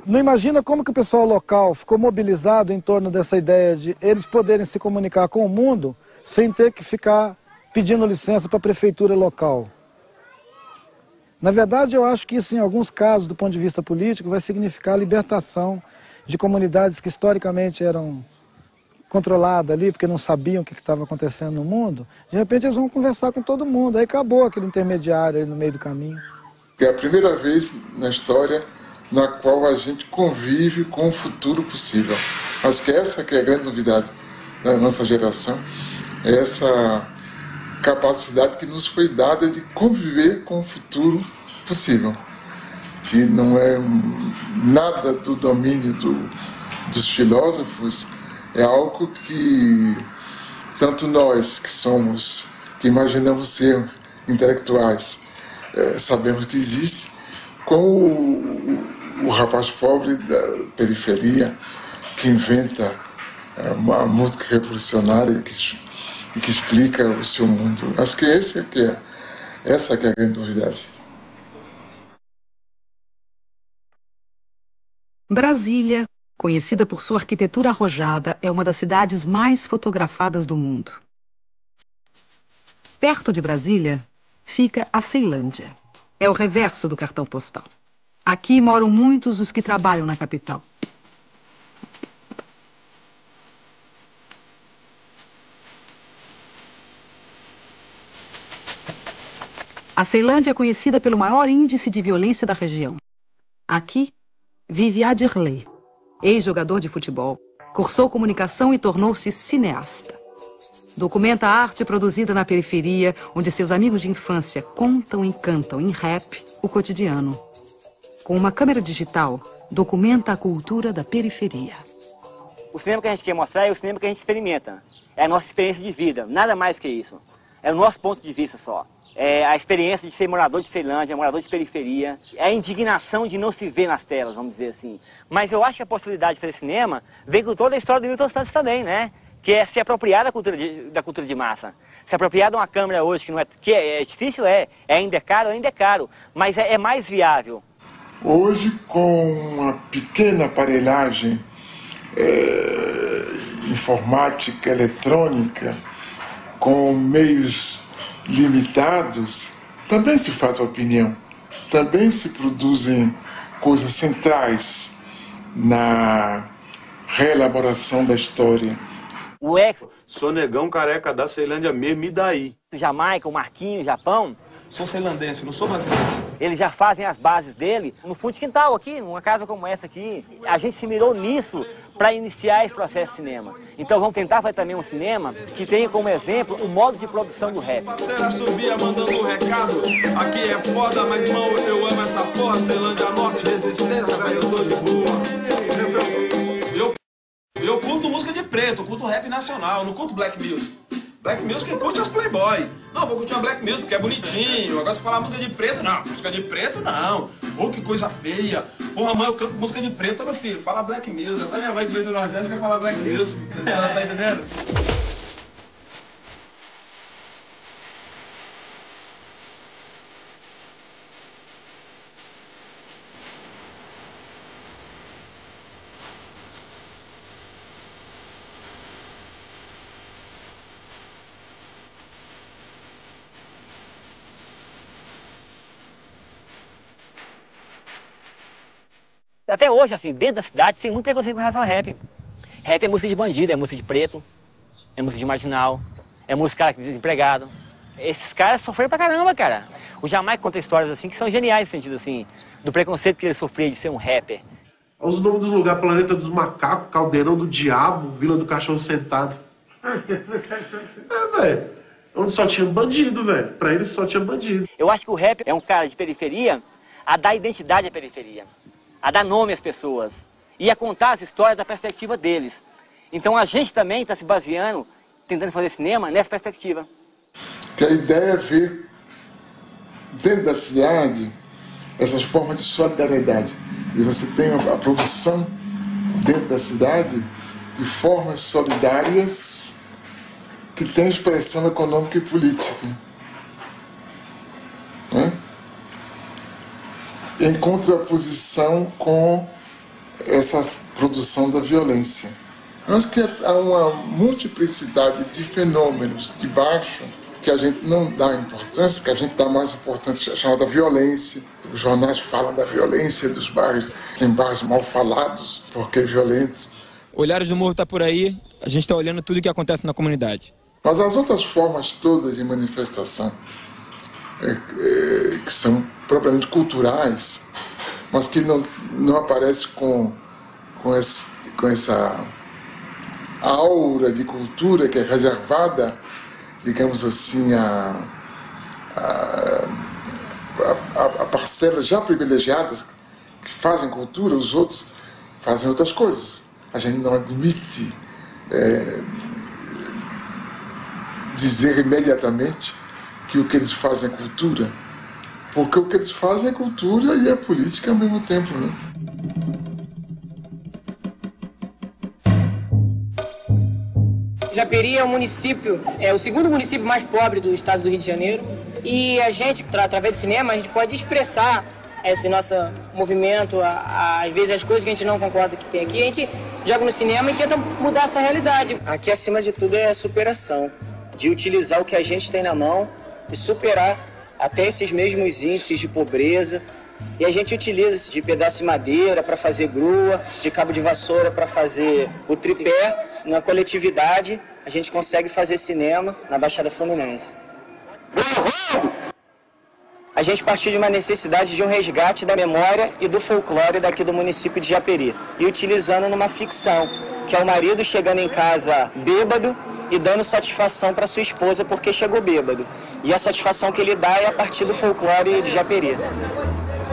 não imagina como que o pessoal local ficou mobilizado em torno dessa ideia de eles poderem se comunicar com o mundo sem ter que ficar pedindo licença para a prefeitura local. Na verdade, eu acho que isso, em alguns casos, do ponto de vista político, vai significar a libertação de comunidades que historicamente eram controladas ali, porque não sabiam o que estava acontecendo no mundo. De repente, eles vão conversar com todo mundo. Aí acabou aquele intermediário ali no meio do caminho. É a primeira vez na história na qual a gente convive com o futuro possível. Acho que essa que é a grande novidade da nossa geração, é essa capacidade que nos foi dada de conviver com o futuro possível, que não é nada do domínio dos filósofos, é algo que tanto nós que imaginamos ser intelectuais, sabemos que existe, como o rapaz pobre da periferia que inventa uma música revolucionária e que explica o seu mundo. Acho que essa que é a grande novidade. Brasília, conhecida por sua arquitetura arrojada, é uma das cidades mais fotografadas do mundo. Perto de Brasília fica a Ceilândia. É o reverso do cartão postal. Aqui moram muitos dos que trabalham na capital. A Ceilândia é conhecida pelo maior índice de violência da região. Aqui vive Adirley, ex-jogador de futebol, cursou comunicação e tornou-se cineasta. Documenta a arte produzida na periferia, onde seus amigos de infância contam e cantam em rap o cotidiano. Com uma câmera digital, documenta a cultura da periferia. O cinema que a gente quer mostrar é o cinema que a gente experimenta. É a nossa experiência de vida, nada mais que isso. É o nosso ponto de vista só. É a experiência de ser morador de Ceilândia, morador de periferia. É a indignação de não se ver nas telas, vamos dizer assim. Mas eu acho que a possibilidade de fazer cinema vem com toda a história do Milton Santos também, né? Que é se apropriar da cultura de massa. Se apropriar de uma câmera hoje que é difícil, ainda é caro, mas é mais viável. Hoje, com uma pequena aparelhagem informática, eletrônica, com meios limitados, também se faz opinião, também se produzem coisas centrais na reelaboração da história. O ex... Sou negão careca da Ceilândia mesmo, e daí? Jamaica, o Marquinhos, Japão. Sou ceilandense, não sou brasileiro. Eles já fazem as bases dele no fundo de quintal aqui, numa casa como essa aqui. A gente se mirou nisso para iniciar esse processo de cinema. Então vamos tentar fazer também um cinema que tenha como exemplo o modo de produção do rap. Parceira subia mandando um recado. Aqui é foda, mas irmão, eu amo essa porra. Ceilândia Norte, resistência, mas eu tô de boa. Eu curto música de preto, eu curto rap nacional, eu não curto black music. Black music quem curte as playboy. Não, vou curtir uma black music porque é bonitinho. Agora se falar música de preto, não. Música de preto, não. Pô, que coisa feia. Porra, mãe, eu canto música de preto, meu filho. Fala black music. Até minha mãe que veio do Nordeste quer falar black music. Ela tá entendendo? Até hoje, assim, dentro da cidade, tem muito preconceito com relação ao rap. Rap é música de bandido, é música de preto, é música de marginal, é música de desempregado. Esses caras sofreram pra caramba, cara. O Jamaica conta histórias assim que são geniais no sentido assim, do preconceito que ele sofria de ser um rapper. Olha os nomes dos lugares: Planeta dos Macacos, Caldeirão do Diabo, Vila do Cachorro Sentado. Velho. Onde só tinha bandido, velho. Pra eles só tinha bandido. Eu acho que o rap é um cara de periferia a dar identidade à periferia, a dar nome às pessoas e a contar as histórias da perspectiva deles. Então a gente também está se baseando, tentando fazer cinema nessa perspectiva. Que a ideia é ver dentro da cidade essas formas de solidariedade. E você tem a produção dentro da cidade de formas solidárias que tem expressão econômica e política. Né? Em contraposição com essa produção da violência. Eu acho que há uma multiplicidade de fenômenos de baixo que a gente não dá importância, que a gente dá mais importância chamada violência. Os jornais falam da violência dos bairros, tem bairros mal falados porque violentos. Olhares do Morro está por aí, a gente está olhando tudo o que acontece na comunidade. Mas as outras formas todas de manifestação, que são propriamente culturais, mas que não aparecem com essa aura de cultura que é reservada, digamos assim, a parcelas já privilegiadas que fazem cultura, os outros fazem outras coisas. A gente não admite dizer imediatamente que o que eles fazem é cultura, porque o que eles fazem é cultura e é política ao mesmo tempo, né? Japeri é um município, é o segundo município mais pobre do estado do Rio de Janeiro, e a gente, através do cinema, a gente pode expressar esse nosso movimento, às vezes as coisas que a gente não concorda que tem aqui, a gente joga no cinema e tenta mudar essa realidade. Aqui, acima de tudo, é a superação, de utilizar o que a gente tem na mão e superar até esses mesmos índices de pobreza. E a gente utiliza de pedaço de madeira para fazer grua, de cabo de vassoura para fazer o tripé. Na coletividade, a gente consegue fazer cinema na Baixada Fluminense. A gente partiu de uma necessidade de um resgate da memória e do folclore daqui do município de Japeri. E utilizando numa ficção, que é o marido chegando em casa bêbado e dando satisfação para sua esposa porque chegou bêbado. E a satisfação que ele dá é a partir do folclore de Japeri.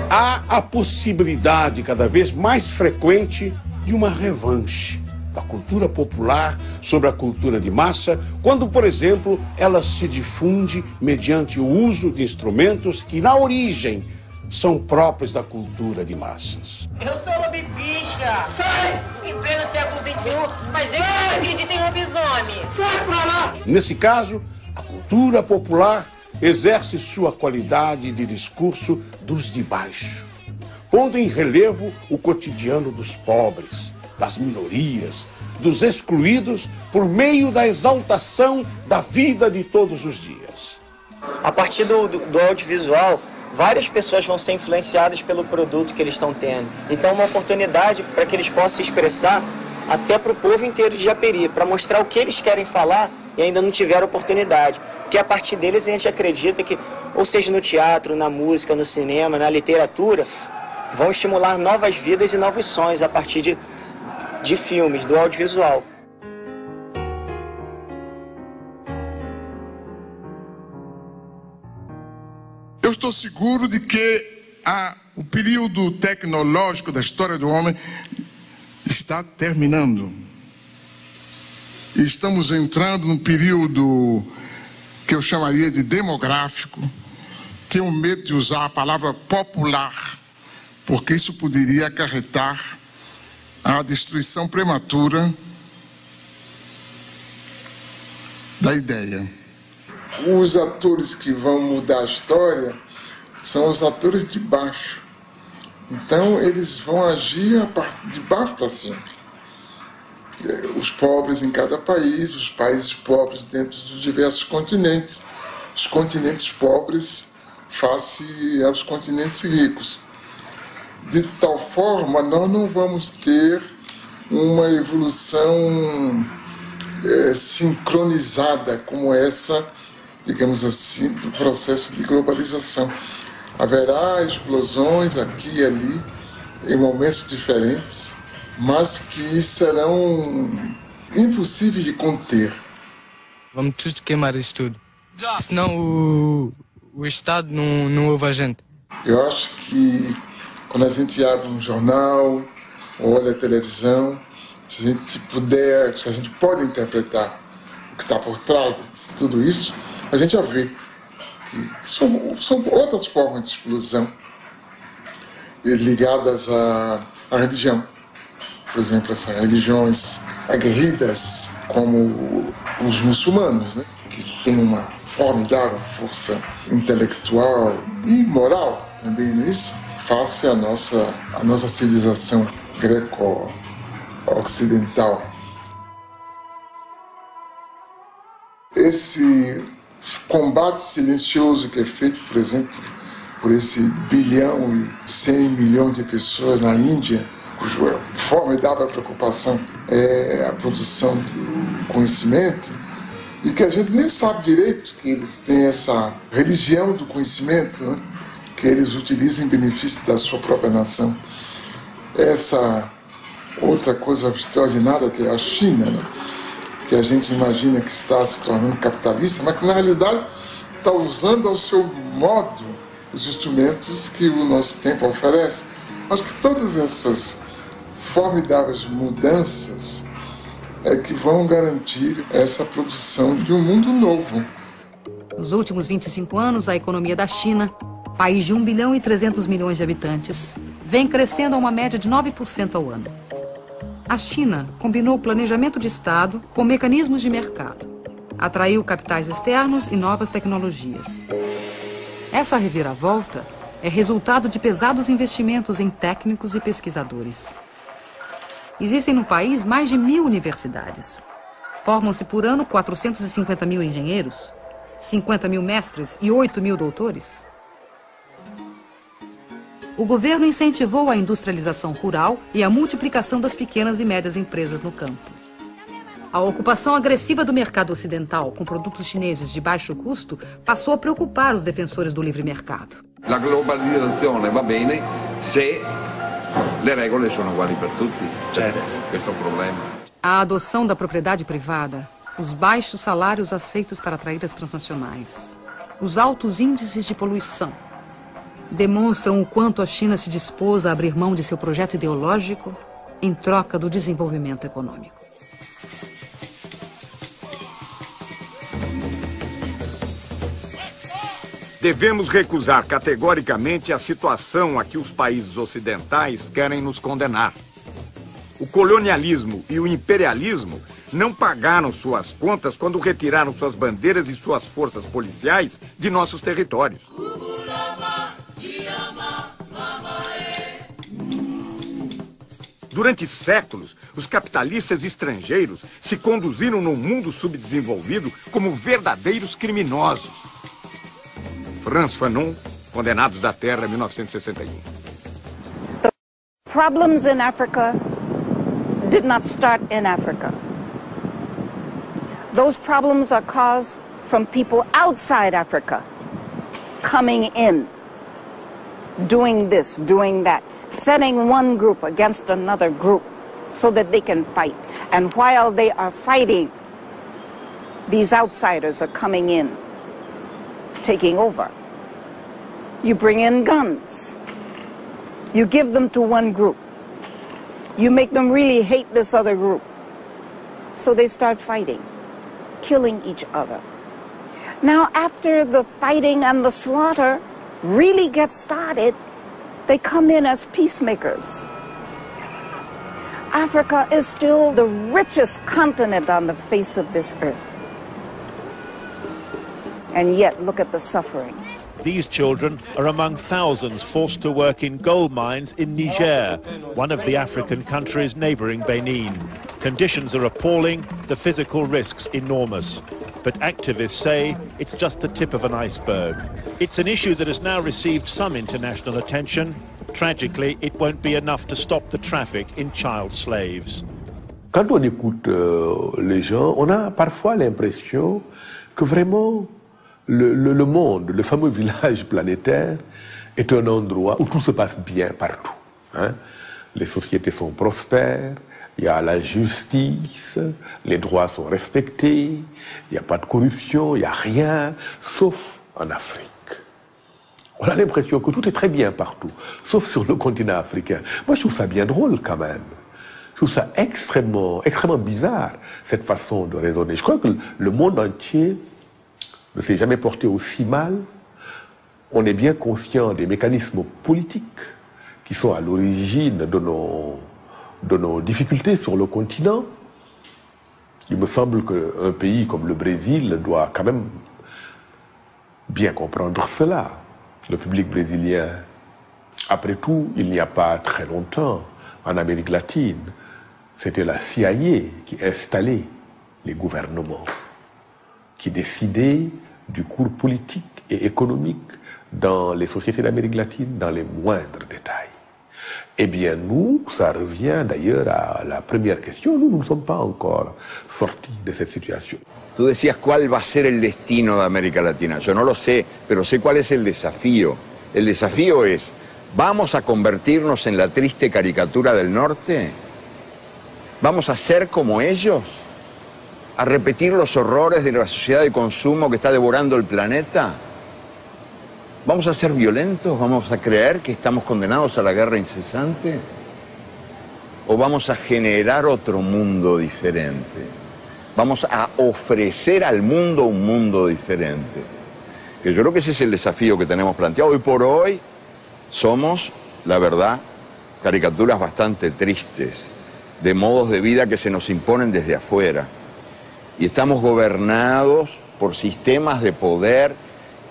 Há a possibilidade cada vez mais frequente de uma revanche da cultura popular sobre a cultura de massa, quando, por exemplo, ela se difunde mediante o uso de instrumentos que, na origem, são próprios da cultura de massas. Eu sou lobibicha! Sai! Em pleno século XXI, mas eu não acredito em lobisomem! Sai pra lá! Nesse caso, a cultura popular exerce sua qualidade de discurso dos de baixo, pondo em relevo o cotidiano dos pobres, das minorias, dos excluídos, por meio da exaltação da vida de todos os dias. A partir do audiovisual, várias pessoas vão ser influenciadas pelo produto que eles estão tendo. Então, uma oportunidade para que eles possam se expressar até para o povo inteiro de Japeri, para mostrar o que eles querem falar e ainda não tiveram oportunidade. Porque a partir deles a gente acredita que, ou seja no teatro, na música, no cinema, na literatura, vão estimular novas vidas e novos sonhos a partir de filmes, do audiovisual. Eu estou seguro de que o período tecnológico da história do homem está terminando. E estamos entrando num período que eu chamaria de demográfico. Tenho medo de usar a palavra popular, porque isso poderia acarretar a destruição prematura da ideia. Os atores que vão mudar a história são os atores de baixo. Então eles vão agir de baixo para cima. Os pobres em cada país, os países pobres dentro dos diversos continentes, os continentes pobres face aos continentes ricos. de tal forma nós não vamos ter uma evolução sincronizada como essa, digamos assim, do processo de globalização. Haverá explosões aqui e ali, em momentos diferentes, mas que serão impossíveis de conter. Vamos todos queimar isso tudo, senão o Estado não ouve a gente. Eu acho que quando a gente abre um jornal, ou olha a televisão, se a gente pode interpretar o que está por trás de tudo isso, a gente já vê que são outras formas de explosão ligadas à religião. Por exemplo, essas religiões aguerridas como os muçulmanos, né? Que têm uma formidável força intelectual e moral também nisso, face à nossa civilização greco-ocidental. Esse combate silencioso que é feito, por exemplo, por esse 1 bilhão e 100 milhões de pessoas na Índia, cuja formidável preocupação é a produção do conhecimento, e que a gente nem sabe direito que eles têm essa religião do conhecimento, né? Que eles utilizam em benefício da sua própria nação. Essa outra coisa extraordinária que é a China, né? Que a gente imagina que está se tornando capitalista, mas que na realidade está usando ao seu modo os instrumentos que o nosso tempo oferece. Acho que todas essas formidáveis mudanças é que vão garantir essa produção de um mundo novo. Nos últimos 25 anos, a economia da China, país de 1 bilhão e 300 milhões de habitantes, vem crescendo a uma média de 9% ao ano. A China combinou planejamento de Estado com mecanismos de mercado. Atraiu capitais externos e novas tecnologias. Essa reviravolta é resultado de pesados investimentos em técnicos e pesquisadores. Existem no país mais de 1.000 universidades. Formam-se por ano 450 mil engenheiros, 50 mil mestres e 8 mil doutores. O governo incentivou a industrialização rural e a multiplicação das pequenas e médias empresas no campo. A ocupação agressiva do mercado ocidental com produtos chineses de baixo custo passou a preocupar os defensores do livre mercado. La globalizzazione va bene se le regole sono uguali per tutti. Certo. Questo è un problema. A adoção da propriedade privada, os baixos salários aceitos para atrair as transnacionais, os altos índices de poluição, demonstram o quanto a China se dispôs a abrir mão de seu projeto ideológico em troca do desenvolvimento econômico. Devemos recusar categoricamente a situação a que os países ocidentais querem nos condenar. O colonialismo e o imperialismo não pagaram suas contas quando retiraram suas bandeiras e suas forças policiais de nossos territórios. Durante séculos, os capitalistas estrangeiros se conduziram no mundo subdesenvolvido como verdadeiros criminosos. Frantz Fanon, Condenados da Terra, 1961. The problems in Africa did not start in Africa. Those problems are caused from people outside Africa coming in, doing this, doing that, setting one group against another group so that they can fight. And while they are fighting, these outsiders are coming in, taking over. You bring in guns. You give them to one group. You make them really hate this other group. So they start fighting, killing each other. Now, after the fighting and the slaughter really gets started, they come in as peacemakers. Africa is still the richest continent on the face of this earth. And yet, look at the suffering. These children are among thousands forced to work in gold mines in Niger, one of the African countries neighboring Benin. Conditions are appalling, the physical risks enormous. But activists say it's just the tip of an iceberg. It's an issue that has now received some international attention, Tragically, it won't be enough to stop the traffic in child slaves. Quand on écoute les gens, on a parfois l'impression que vraiment le monde, le fameux village planétaire, est un endroit où tout se passe bien partout. Hein? Les sociétés sont prospères, il y a la justice, les droits sont respectés, il n'y a pas de corruption, il n'y a rien, sauf en Afrique. On a l'impression que tout est très bien partout, sauf sur le continent africain. Moi, je trouve ça bien drôle quand même. Je trouve ça extrêmement bizarre, cette façon de raisonner. Je crois que le monde entier ne s'est jamais porté aussi mal. On est bien conscient des mécanismes politiques qui sont à l'origine de nos difficultés sur le continent. Il me semble qu'un pays comme le Brésil doit quand même bien comprendre cela. Le public brésilien, après tout, il n'y a pas très longtemps, en Amérique latine, c'était la CIA qui installait les gouvernements, qui décidait du cours politique et économique dans les sociétés d'Amérique latine, dans les moindres détails. Eh bien, nous, ça revient d'ailleurs à la première question, nous ne sommes pas encore sortis de cette situation. Tú decías cuál va a ser el destino de América Latina. Yo no lo sé, pero sé cuál es el desafío. El desafío es, ¿vamos a convertirnos en la triste caricatura del norte? ¿Vamos a ser como ellos? ¿A repetir los horrores de la sociedad de consumo que está devorando el planeta? ¿Vamos a ser violentos? ¿Vamos a creer que estamos condenados a la guerra incesante? ¿O vamos a generar otro mundo diferente? Vamos a ofrecer al mundo un mundo diferente. Que yo creo que ese es el desafío que tenemos planteado. Hoy por hoy somos, la verdad, caricaturas bastante tristes de modos de vida que se nos imponen desde afuera. Y estamos gobernados por sistemas de poder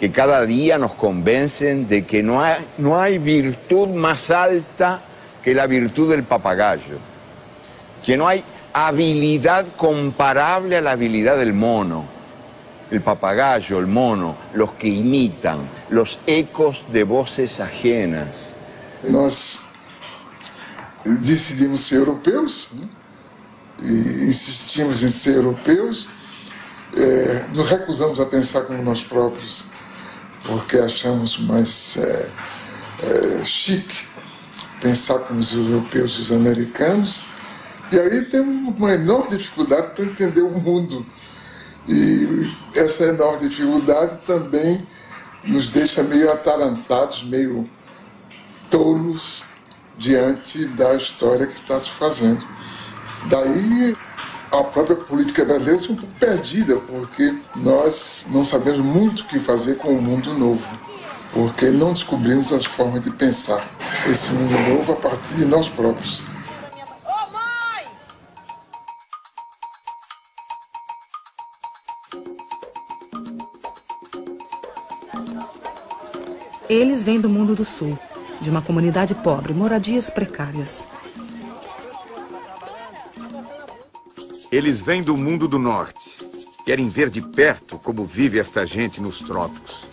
que cada día nos convencen de que no hay virtud más alta que la virtud del papagayo. Que no hay habilidad comparable a la habilidad del mono. El papagayo, el mono, los que imitan, los ecos de voces ajenas. Nós decidimos ser europeus, né? E insistimos em ser europeus, nos recusamos a pensar como nós próprios, porque achamos mais chique pensar como os europeus e os americanos. E aí temos uma enorme dificuldade para entender o mundo. E essa enorme dificuldade também nos deixa meio atarantados, meio tolos diante da história que está se fazendo. Daí a própria política brasileira é um pouco perdida, porque nós não sabemos muito o que fazer com o mundo novo, porque não descobrimos as formas de pensar esse mundo novo a partir de nós próprios. Eles vêm do mundo do sul, de uma comunidade pobre, moradias precárias. Eles vêm do mundo do norte. Querem ver de perto como vive esta gente nos trópicos.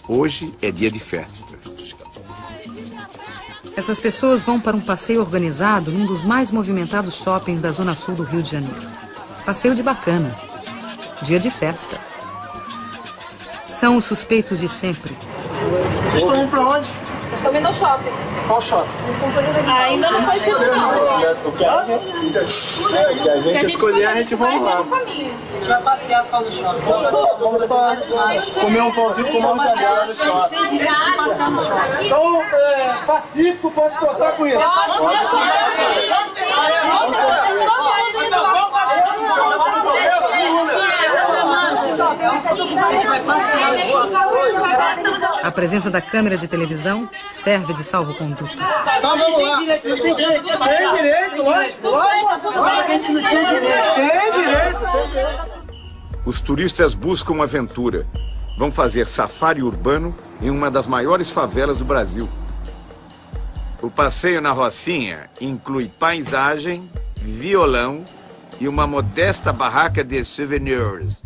Hoje é dia de festa. Essas pessoas vão para um passeio organizado num dos mais movimentados shoppings da zona sul do Rio de Janeiro. Passeio de bacana. Dia de festa. São os suspeitos de sempre. Vocês estão indo pra onde? Nós estamos indo ao shopping. Qual shopping? Ainda não foi dito, não. O que a gente escolher, a gente vai lá. A gente vai passear só no shopping. Vamos só comer um pãozinho com uma cagada no shopping. Tem direito de passear no shopping. Então, Pacífico, pode cortar com isso. A presença da câmera de televisão serve de salvo-conduto. Então vamos lá. Tem direito, lógico. Só que a gente não tinha direito. Tem direito. Os turistas buscam aventura. Vão fazer safari urbano em uma das maiores favelas do Brasil. O passeio na Rocinha inclui paisagem, violão e uma modesta barraca de souvenirs.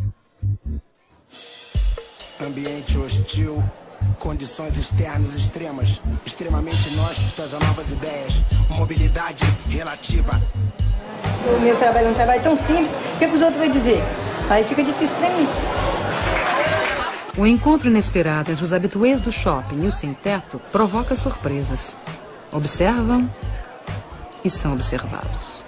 Ambiente hostil, Condições externas extremas, extremamente inóspitas a novas ideias. Mobilidade relativa. O meu trabalho é um trabalho tão simples, o que os outros vão dizer? Aí fica difícil para mim. O encontro inesperado entre os habituês do shopping e o sem-teto provoca surpresas. Observam e são observados.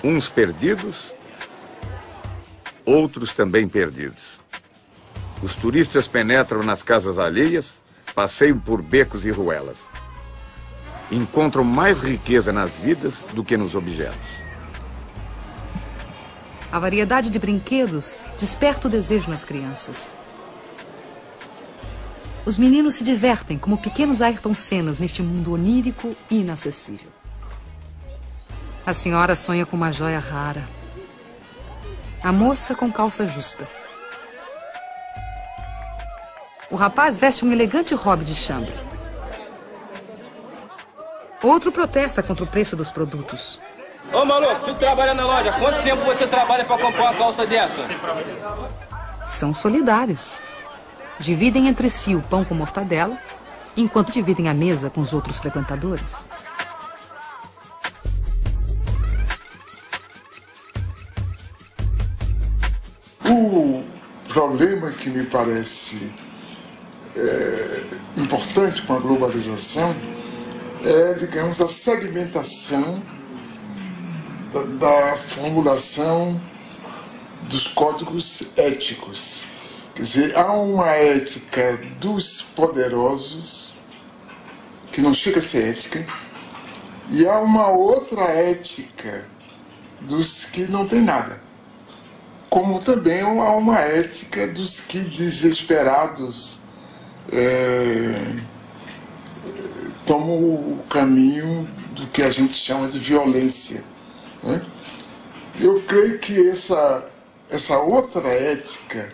Uns perdidos, outros também perdidos. Os turistas penetram nas casas alheias, passeiam por becos e ruelas. Encontram mais riqueza nas vidas do que nos objetos. A variedade de brinquedos desperta o desejo nas crianças. Os meninos se divertem como pequenos Ayrton Sennas neste mundo onírico e inacessível. A senhora sonha com uma joia rara. A moça com calça justa. O rapaz veste um elegante hobby de chambre. Outro protesta contra o preço dos produtos. Ô maluco, tu trabalha na loja, quanto tempo você trabalha para comprar uma calça dessa? São solidários. Dividem entre si o pão com mortadela, enquanto dividem a mesa com os outros frequentadores. O problema que me parece importante com a globalização é, digamos, a segmentação da formulação dos códigos éticos. Quer dizer, há uma ética dos poderosos, que não chega a ser ética, e há uma outra ética dos que não têm nada. Como também há uma ética dos que desesperados tomam o caminho do que a gente chama de violência, né? Eu creio que essa outra ética,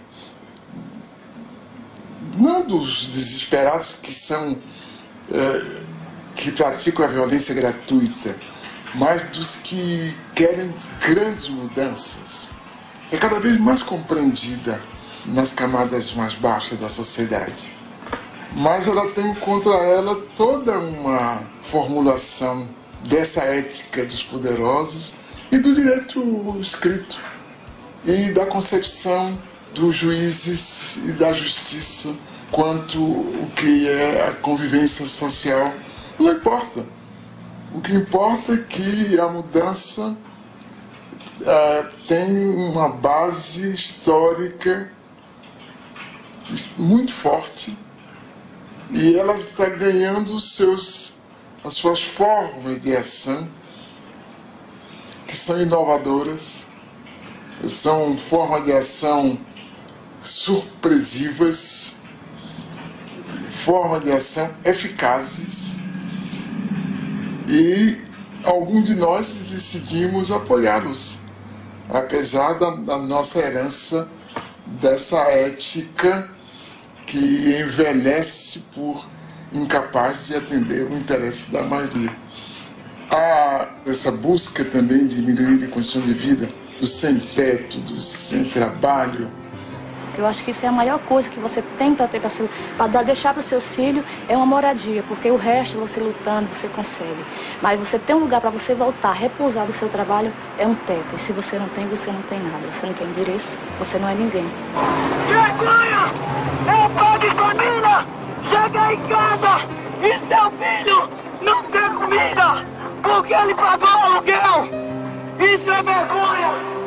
não dos desesperados que praticam a violência gratuita, mas dos que querem grandes mudanças, é cada vez mais compreendida nas camadas mais baixas da sociedade. Mas ela tem contra ela toda uma formulação dessa ética dos poderosos e do direito escrito e da concepção dos juízes e da justiça quanto o que é a convivência social. Não importa. O que importa é que a mudança tem uma base histórica muito forte e ela está ganhando as suas formas de ação, que são inovadoras, são formas de ação surpresivas, formas de ação eficazes, e alguns de nós decidimos apoiá-los, apesar da nossa herança dessa ética que envelhece por incapaz de atender o interesse da maioria. Há essa busca também de melhoria de condição de vida, do sem-teto, do sem-trabalho. Eu acho que isso é a maior coisa que você tem para ter para deixar para os seus filhos, é uma moradia, porque o resto você lutando, você consegue. Mas você tem um lugar para você voltar, repousar do seu trabalho, é um teto. E se você não tem nada. Você não tem endereço, você não é ninguém. Vergonha! É pai de família! Chega em casa e seu filho não tem comida porque ele pagou o aluguel! Isso é vergonha!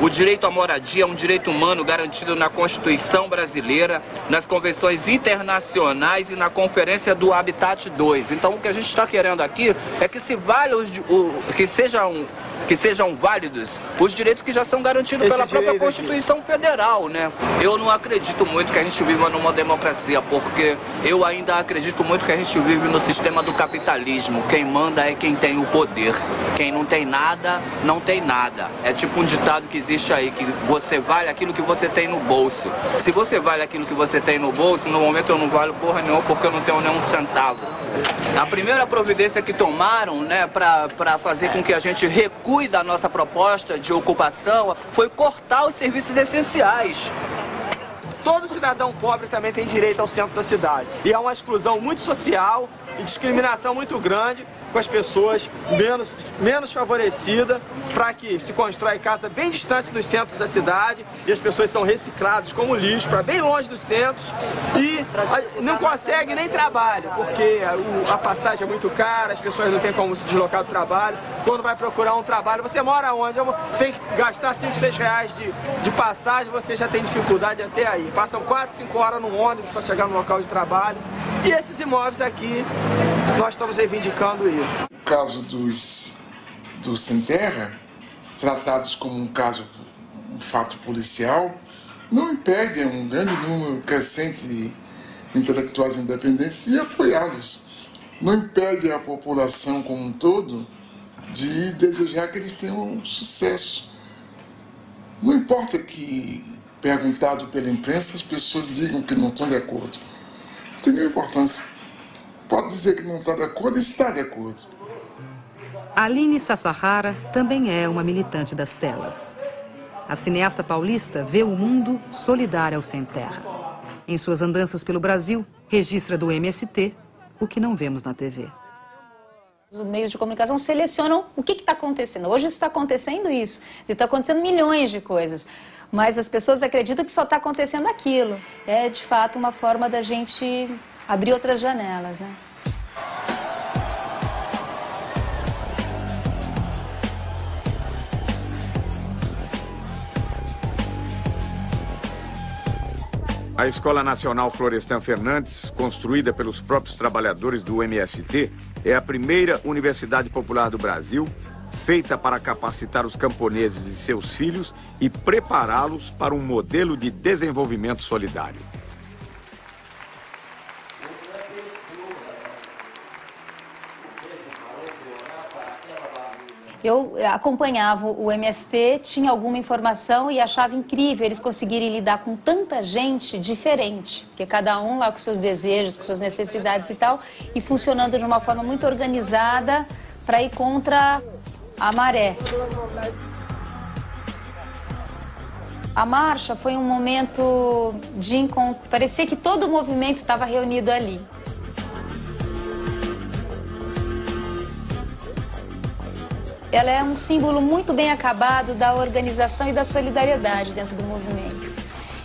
O direito à moradia é um direito humano garantido na Constituição brasileira, nas convenções internacionais e na Conferência do Habitat 2. Então o que a gente está querendo aqui é que se vale que sejam que sejam válidos os direitos que já são garantidos pela própria Constituição Federal, né? Eu não acredito muito que a gente viva numa democracia, porque eu ainda acredito muito que a gente vive no sistema do capitalismo. Quem manda é quem tem o poder. Quem não tem nada, não tem nada. É tipo um ditado que existe aí, que você vale aquilo que você tem no bolso. Se você vale aquilo que você tem no bolso, no momento eu não valho porra nenhuma, porque eu não tenho nenhum centavo. A primeira providência que tomaram, né, para fazer com que a gente recue da nossa proposta de ocupação foi cortar os serviços essenciais. Todo cidadão pobre também tem direito ao centro da cidade. E há uma exclusão muito social e discriminação muito grande com as pessoas menos favorecidas, para que se constrói casa bem distante dos centros da cidade e as pessoas são recicladas como lixo para bem longe dos centros e não conseguem nem trabalho, porque a passagem é muito cara, as pessoas não têm como se deslocar do trabalho. Quando vai procurar um trabalho, você mora onde? Tem que gastar 5, 6 reais de passagem, você já tem dificuldade até aí. Passam 4, 5 horas no ônibus para chegar no local de trabalho. E esses imóveis aqui, nós estamos reivindicando isso. O caso dos sem terra, tratados como um fato policial, não impede um grande número crescente de intelectuais independentes de apoiá-los. Não impede a população como um todo de desejar que eles tenham sucesso. Não importa que, perguntado pela imprensa, as pessoas digam que não estão de acordo. Não tem nenhuma importância. Pode dizer que não está de acordo e está de acordo. Aline Sassahara também é uma militante das telas. A cineasta paulista vê o mundo solidário ao sem terra. Em suas andanças pelo Brasil, registra do MST o que não vemos na TV. Os meios de comunicação selecionam o que está acontecendo. Hoje está acontecendo isso. Está acontecendo milhões de coisas. Mas as pessoas acreditam que só está acontecendo aquilo. É, de fato, uma forma da gente abrir outras janelas, né? A Escola Nacional Florestan Fernandes, construída pelos próprios trabalhadores do MST, é a primeira universidade popular do Brasil, feita para capacitar os camponeses e seus filhos e prepará-los para um modelo de desenvolvimento solidário. Eu acompanhava o MST, tinha alguma informação e achava incrível eles conseguirem lidar com tanta gente diferente, porque cada um lá com seus desejos, com suas necessidades e tal, e funcionando de uma forma muito organizada para ir contra a maré. A marcha foi um momento de encontro, parecia que todo o movimento estava reunido ali. Ela é um símbolo muito bem acabado da organização e da solidariedade dentro do movimento.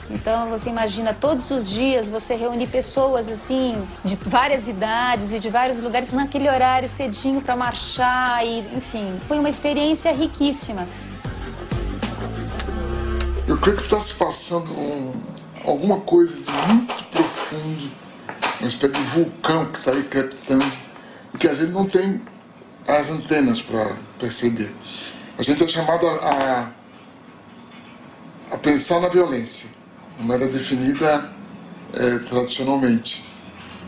Então, você imagina, todos os dias você reúne pessoas, assim, de várias idades e de vários lugares naquele horário cedinho para marchar e, enfim, foi uma experiência riquíssima. Eu creio que está se passando alguma coisa de muito profundo, uma espécie de vulcão que está aí crepitando e que a gente não tem as antenas para perceber. A gente é chamado a pensar na violência, como era definida tradicionalmente.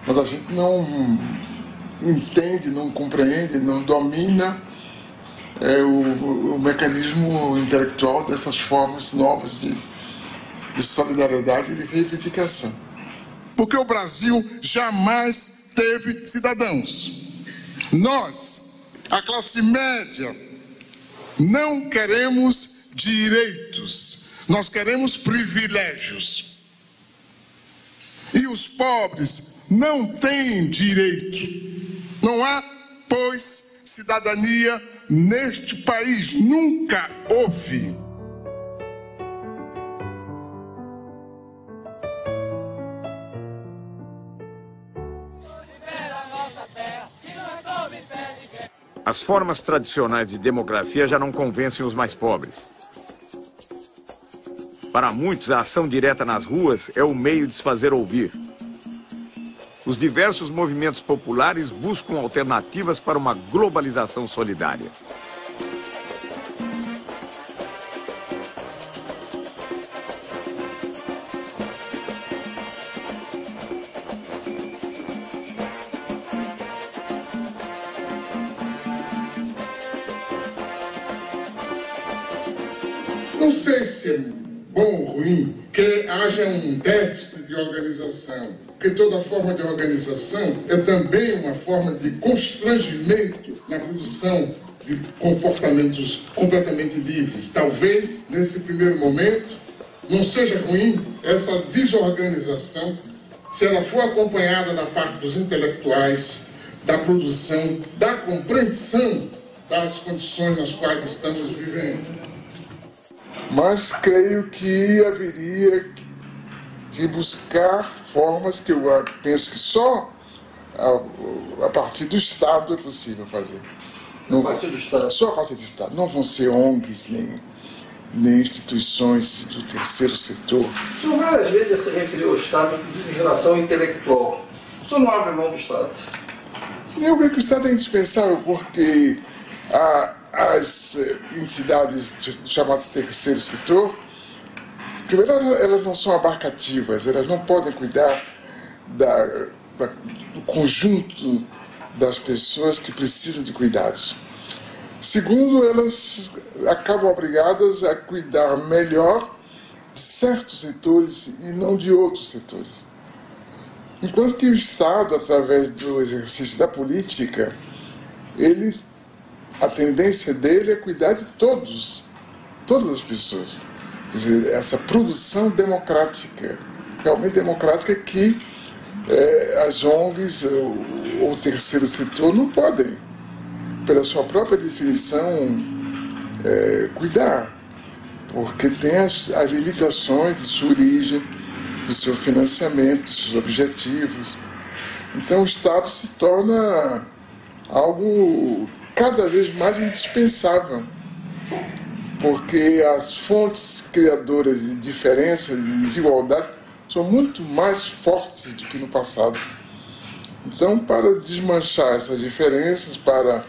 Mas a gente não entende, não compreende, não domina o mecanismo intelectual dessas formas novas de solidariedade e de reivindicação. Porque o Brasil jamais teve cidadãos. Nós, a classe média, não queremos direitos, nós queremos privilégios. E os pobres não têm direito. Não há, pois, cidadania neste país. Nunca houve. As formas tradicionais de democracia já não convencem os mais pobres. Para muitos, a ação direta nas ruas é o meio de se fazer ouvir. Os diversos movimentos populares buscam alternativas para uma globalização solidária. Não sei se é bom ou ruim que haja um déficit de organização, porque toda forma de organização é também uma forma de constrangimento na produção de comportamentos completamente livres. Talvez, nesse primeiro momento, não seja ruim essa desorganização se ela for acompanhada da parte dos intelectuais, da produção, da compreensão das condições nas quais estamos vivendo. Mas creio que haveria que buscar formas que eu penso que só a partir do Estado é possível fazer. Não, a partir do Estado? Só a partir do Estado. Não vão ser ONGs, nem instituições do terceiro setor. O senhor várias vezes se referiu ao Estado, inclusive em relação ao intelectual. O senhor não abre mão do Estado? Eu creio que o Estado é indispensável porque as entidades chamadas terceiro setor, primeiro, elas não são abarcativas, elas não podem cuidar do conjunto das pessoas que precisam de cuidados. Segundo, elas acabam obrigadas a cuidar melhor de certos setores e não de outros setores. Enquanto que o Estado, através do exercício da política, a tendência dele é cuidar de todas as pessoas. Quer dizer, essa produção democrática, realmente democrática, que as ONGs ou o terceiro setor não podem, pela sua própria definição, cuidar, porque tem as limitações de sua origem, do seu financiamento, dos seus objetivos. Então o Estado se torna algo cada vez mais indispensável, porque as fontes criadoras de diferença, de desigualdade, são muito mais fortes do que no passado. Então, para desmanchar essas diferenças, para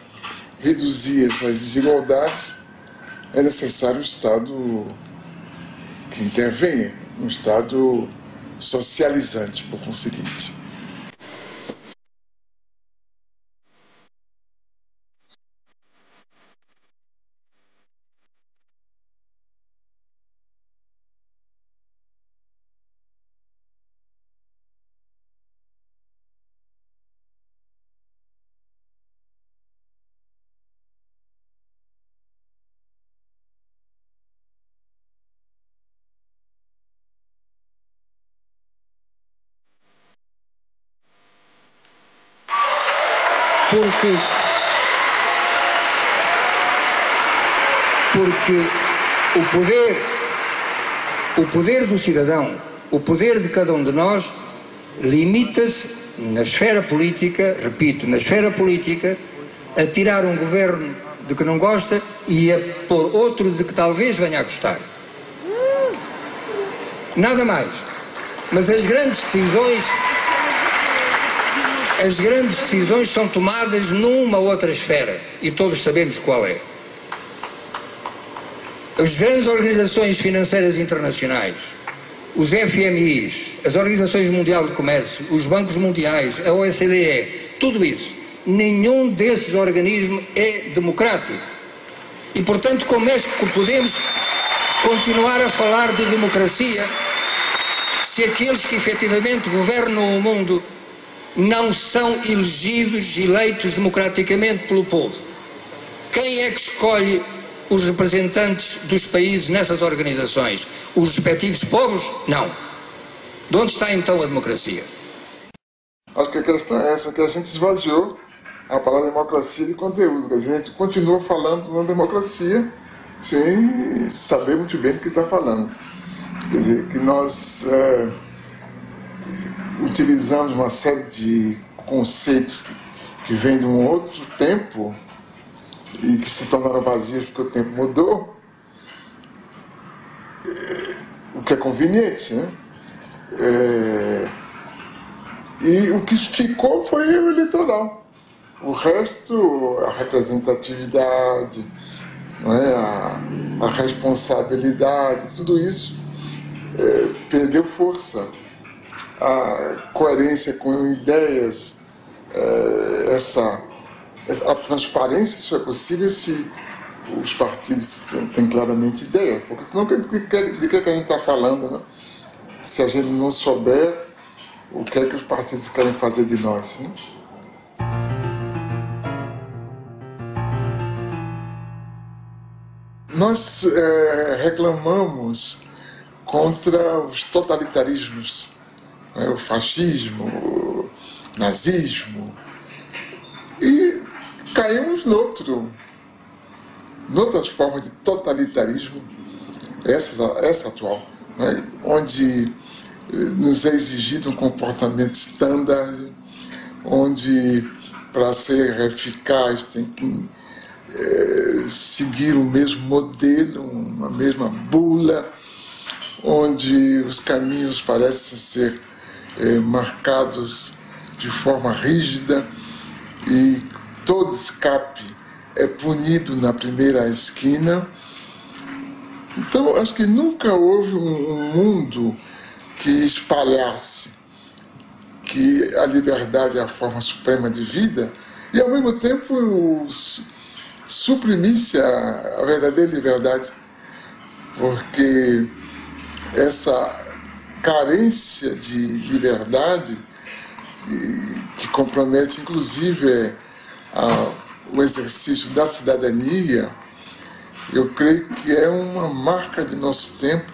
reduzir essas desigualdades, é necessário um Estado que intervenha, um Estado socializante, por conseguinte. Porque o poder do cidadão, o poder de cada um de nós, limita-se na esfera política, repito, na esfera política, a tirar um governo de que não gosta e a pôr outro de que talvez venha a gostar. Nada mais. Mas as grandes decisões são tomadas numa outra esfera e todos sabemos qual é. As grandes organizações financeiras internacionais, os FMIs, as Organizações Mundiais de Comércio, os bancos mundiais, a OCDE, tudo isso, nenhum desses organismos é democrático. E, portanto, como é que podemos continuar a falar de democracia se aqueles que efetivamente governam o mundo não são eleitos democraticamente pelo povo? Quem é que escolhe os representantes dos países nessas organizações? Os respectivos povos? Não. De onde está então a democracia? Acho que a questão é essa, que a gente esvaziou a palavra democracia de conteúdo, que a gente continua falando na democracia sem saber muito bem do que está falando. Quer dizer, que nós utilizamos uma série de conceitos que vêm de um outro tempo e que se tornaram vazios porque o tempo mudou, o que é conveniente, né? E o que ficou foi o eleitoral. O resto, a representatividade, não é? a responsabilidade, tudo isso perdeu força. A coerência com ideias, a transparência só é possível se os partidos têm claramente ideia, porque senão de que a gente está falando, né? Se a gente não souber o que é que os partidos querem fazer de nós, né? Nós reclamamos contra os totalitarismos, né? O fascismo, o nazismo, e caímos noutras formas de totalitarismo, essa atual, né? Onde nos é exigido um comportamento estándar, onde para ser eficaz tem que seguir o mesmo modelo, uma mesma bula, onde os caminhos parecem ser marcados de forma rígida e todo escape é punido na primeira esquina. Então, acho que nunca houve um mundo que espalhasse que a liberdade é a forma suprema de vida e, ao mesmo tempo, suprimisse a verdadeira liberdade, porque essa carência de liberdade que compromete, inclusive, o exercício da cidadania, eu creio que é uma marca de nosso tempo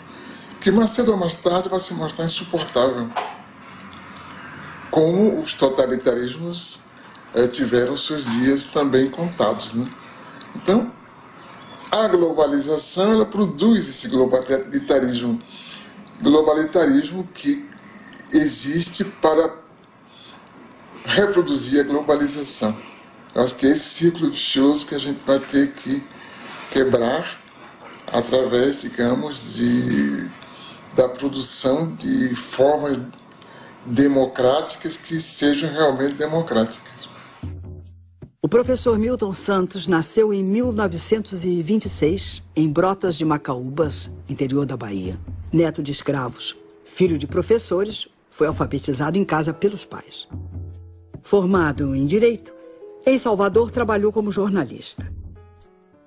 que mais cedo ou mais tarde vai se mostrar insuportável, como os totalitarismos tiveram seus dias também contados, né? Então, a globalização, ela produz esse globalitarismo que existe para reproduzir a globalização. Eu acho que é esse ciclo vicioso que a gente vai ter que quebrar através, digamos, da produção de formas democráticas que sejam realmente democráticas. O professor Milton Santos nasceu em 1926, em Brotas de Macaúbas, interior da Bahia. Neto de escravos, filho de professores, foi alfabetizado em casa pelos pais. Formado em Direito, em Salvador trabalhou como jornalista.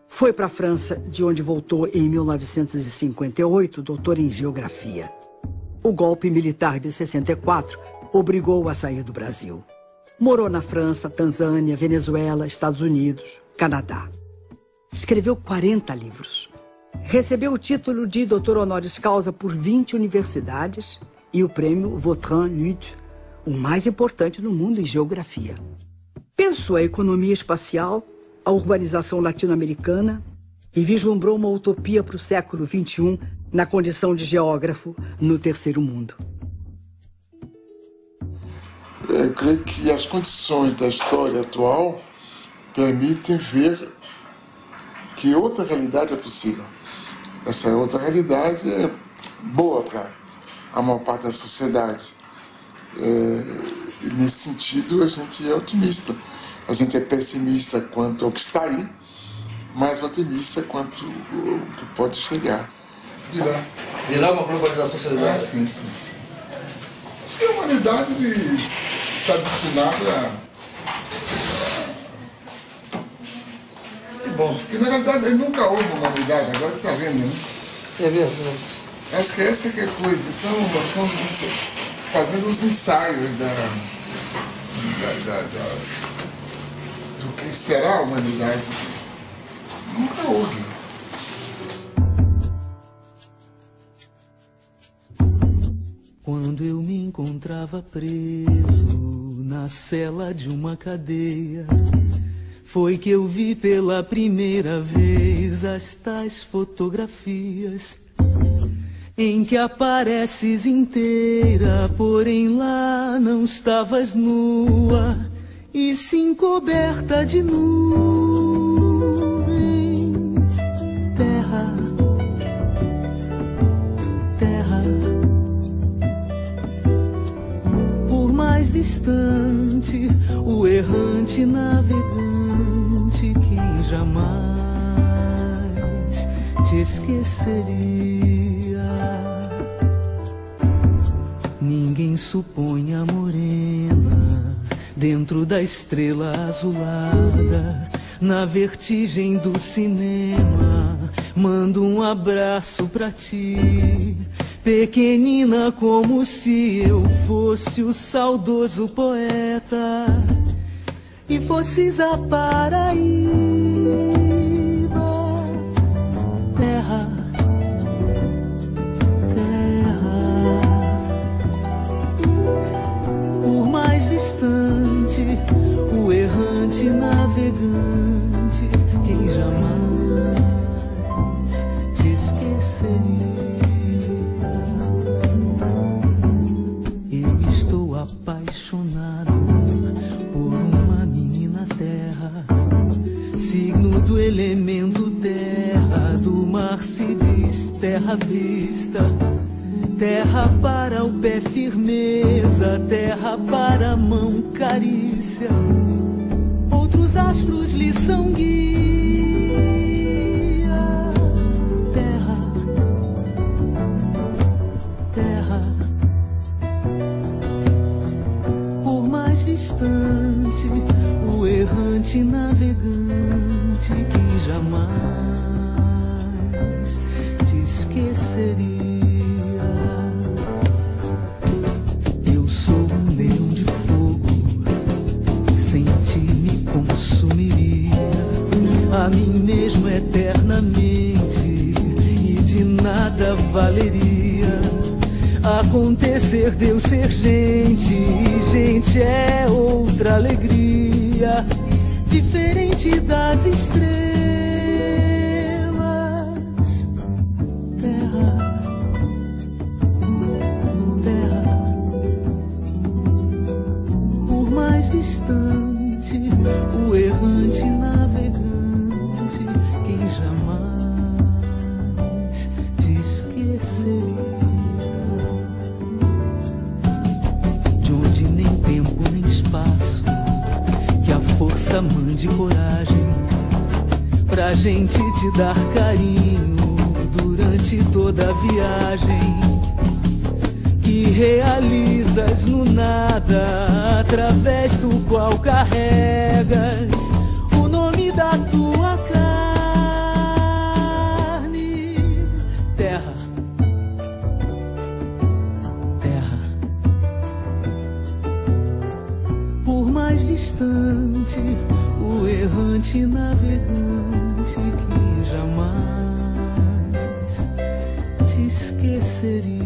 Foi para a França, de onde voltou em 1958, doutor em Geografia. O golpe militar de 64 obrigou-o a sair do Brasil. Morou na França, Tanzânia, Venezuela, Estados Unidos, Canadá. Escreveu 40 livros. Recebeu o título de doutor honoris causa por 20 universidades e o prêmio Vautrin-Lud, o mais importante no mundo em geografia. Pensou a economia espacial, a urbanização latino-americana e vislumbrou uma utopia para o século XXI na condição de geógrafo no terceiro mundo. Eu creio que as condições da história atual permitem ver que outra realidade é possível. Essa outra realidade é boa para a maior parte da sociedade. E nesse sentido, a gente é otimista. A gente é pessimista quanto ao que está aí, mas otimista quanto ao que pode chegar. Virar uma globalização solidária? Sim. Acho que a humanidade está destinada Que bom. Porque na verdade nunca houve humanidade, agora está vendo, né? É verdade. Acho que essa que é a coisa. Então nós estamos fazendo os ensaios do que será a humanidade. Nunca houve. Quando eu me encontrava preso na cela de uma cadeia, foi que eu vi pela primeira vez as tais fotografias em que apareces inteira, porém lá não estavas nua, e sim coberta de nuvens. Terra, terra, por mais distante, o errante navegante, quem jamais te esqueceria. Ninguém supõe a morena dentro da estrela azulada, na vertigem do cinema, mando um abraço pra ti, pequenina, como se eu fosse o saudoso poeta e fosses a Paraíba, terra, terra. Por mais distante, o errante navegante, quem jamais te esqueceria. Eu estou apaixonado por uma menina terra, signo do elemento terra, do mar se diz terra vista. Terra para o pé firmeza, terra para a mão carícia, outros astros lhe são guia. Terra, terra, por mais distante, o errante navegante que jamais te esqueceria. A mim mesmo eternamente, e de nada valeria acontecer de eu ser gente, e gente é outra alegria, diferente das estrelas. Terra, terra, por mais distante, o errante navegante, quem jamais te esqueceria. De onde nem tempo nem espaço, que a força mande coragem pra gente te dar carinho durante toda a viagem que realizas no nada, através do qual carregas o nome da tua carne. Terra, terra, por mais distante, o errante navegante que jamais te esqueceria.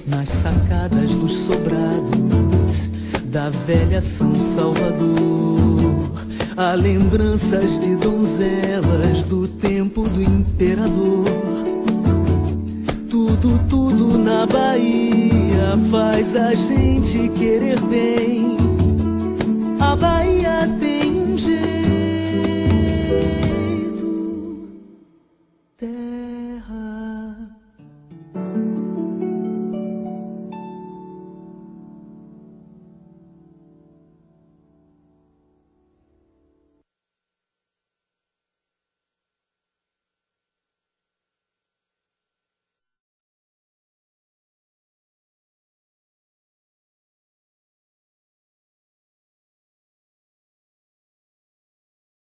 Nas sacadas dos sobrados da velha São Salvador, há lembranças de donzelas do tempo do imperador. Tudo, tudo na Bahia faz a gente querer bem. A Bahia tem um jeito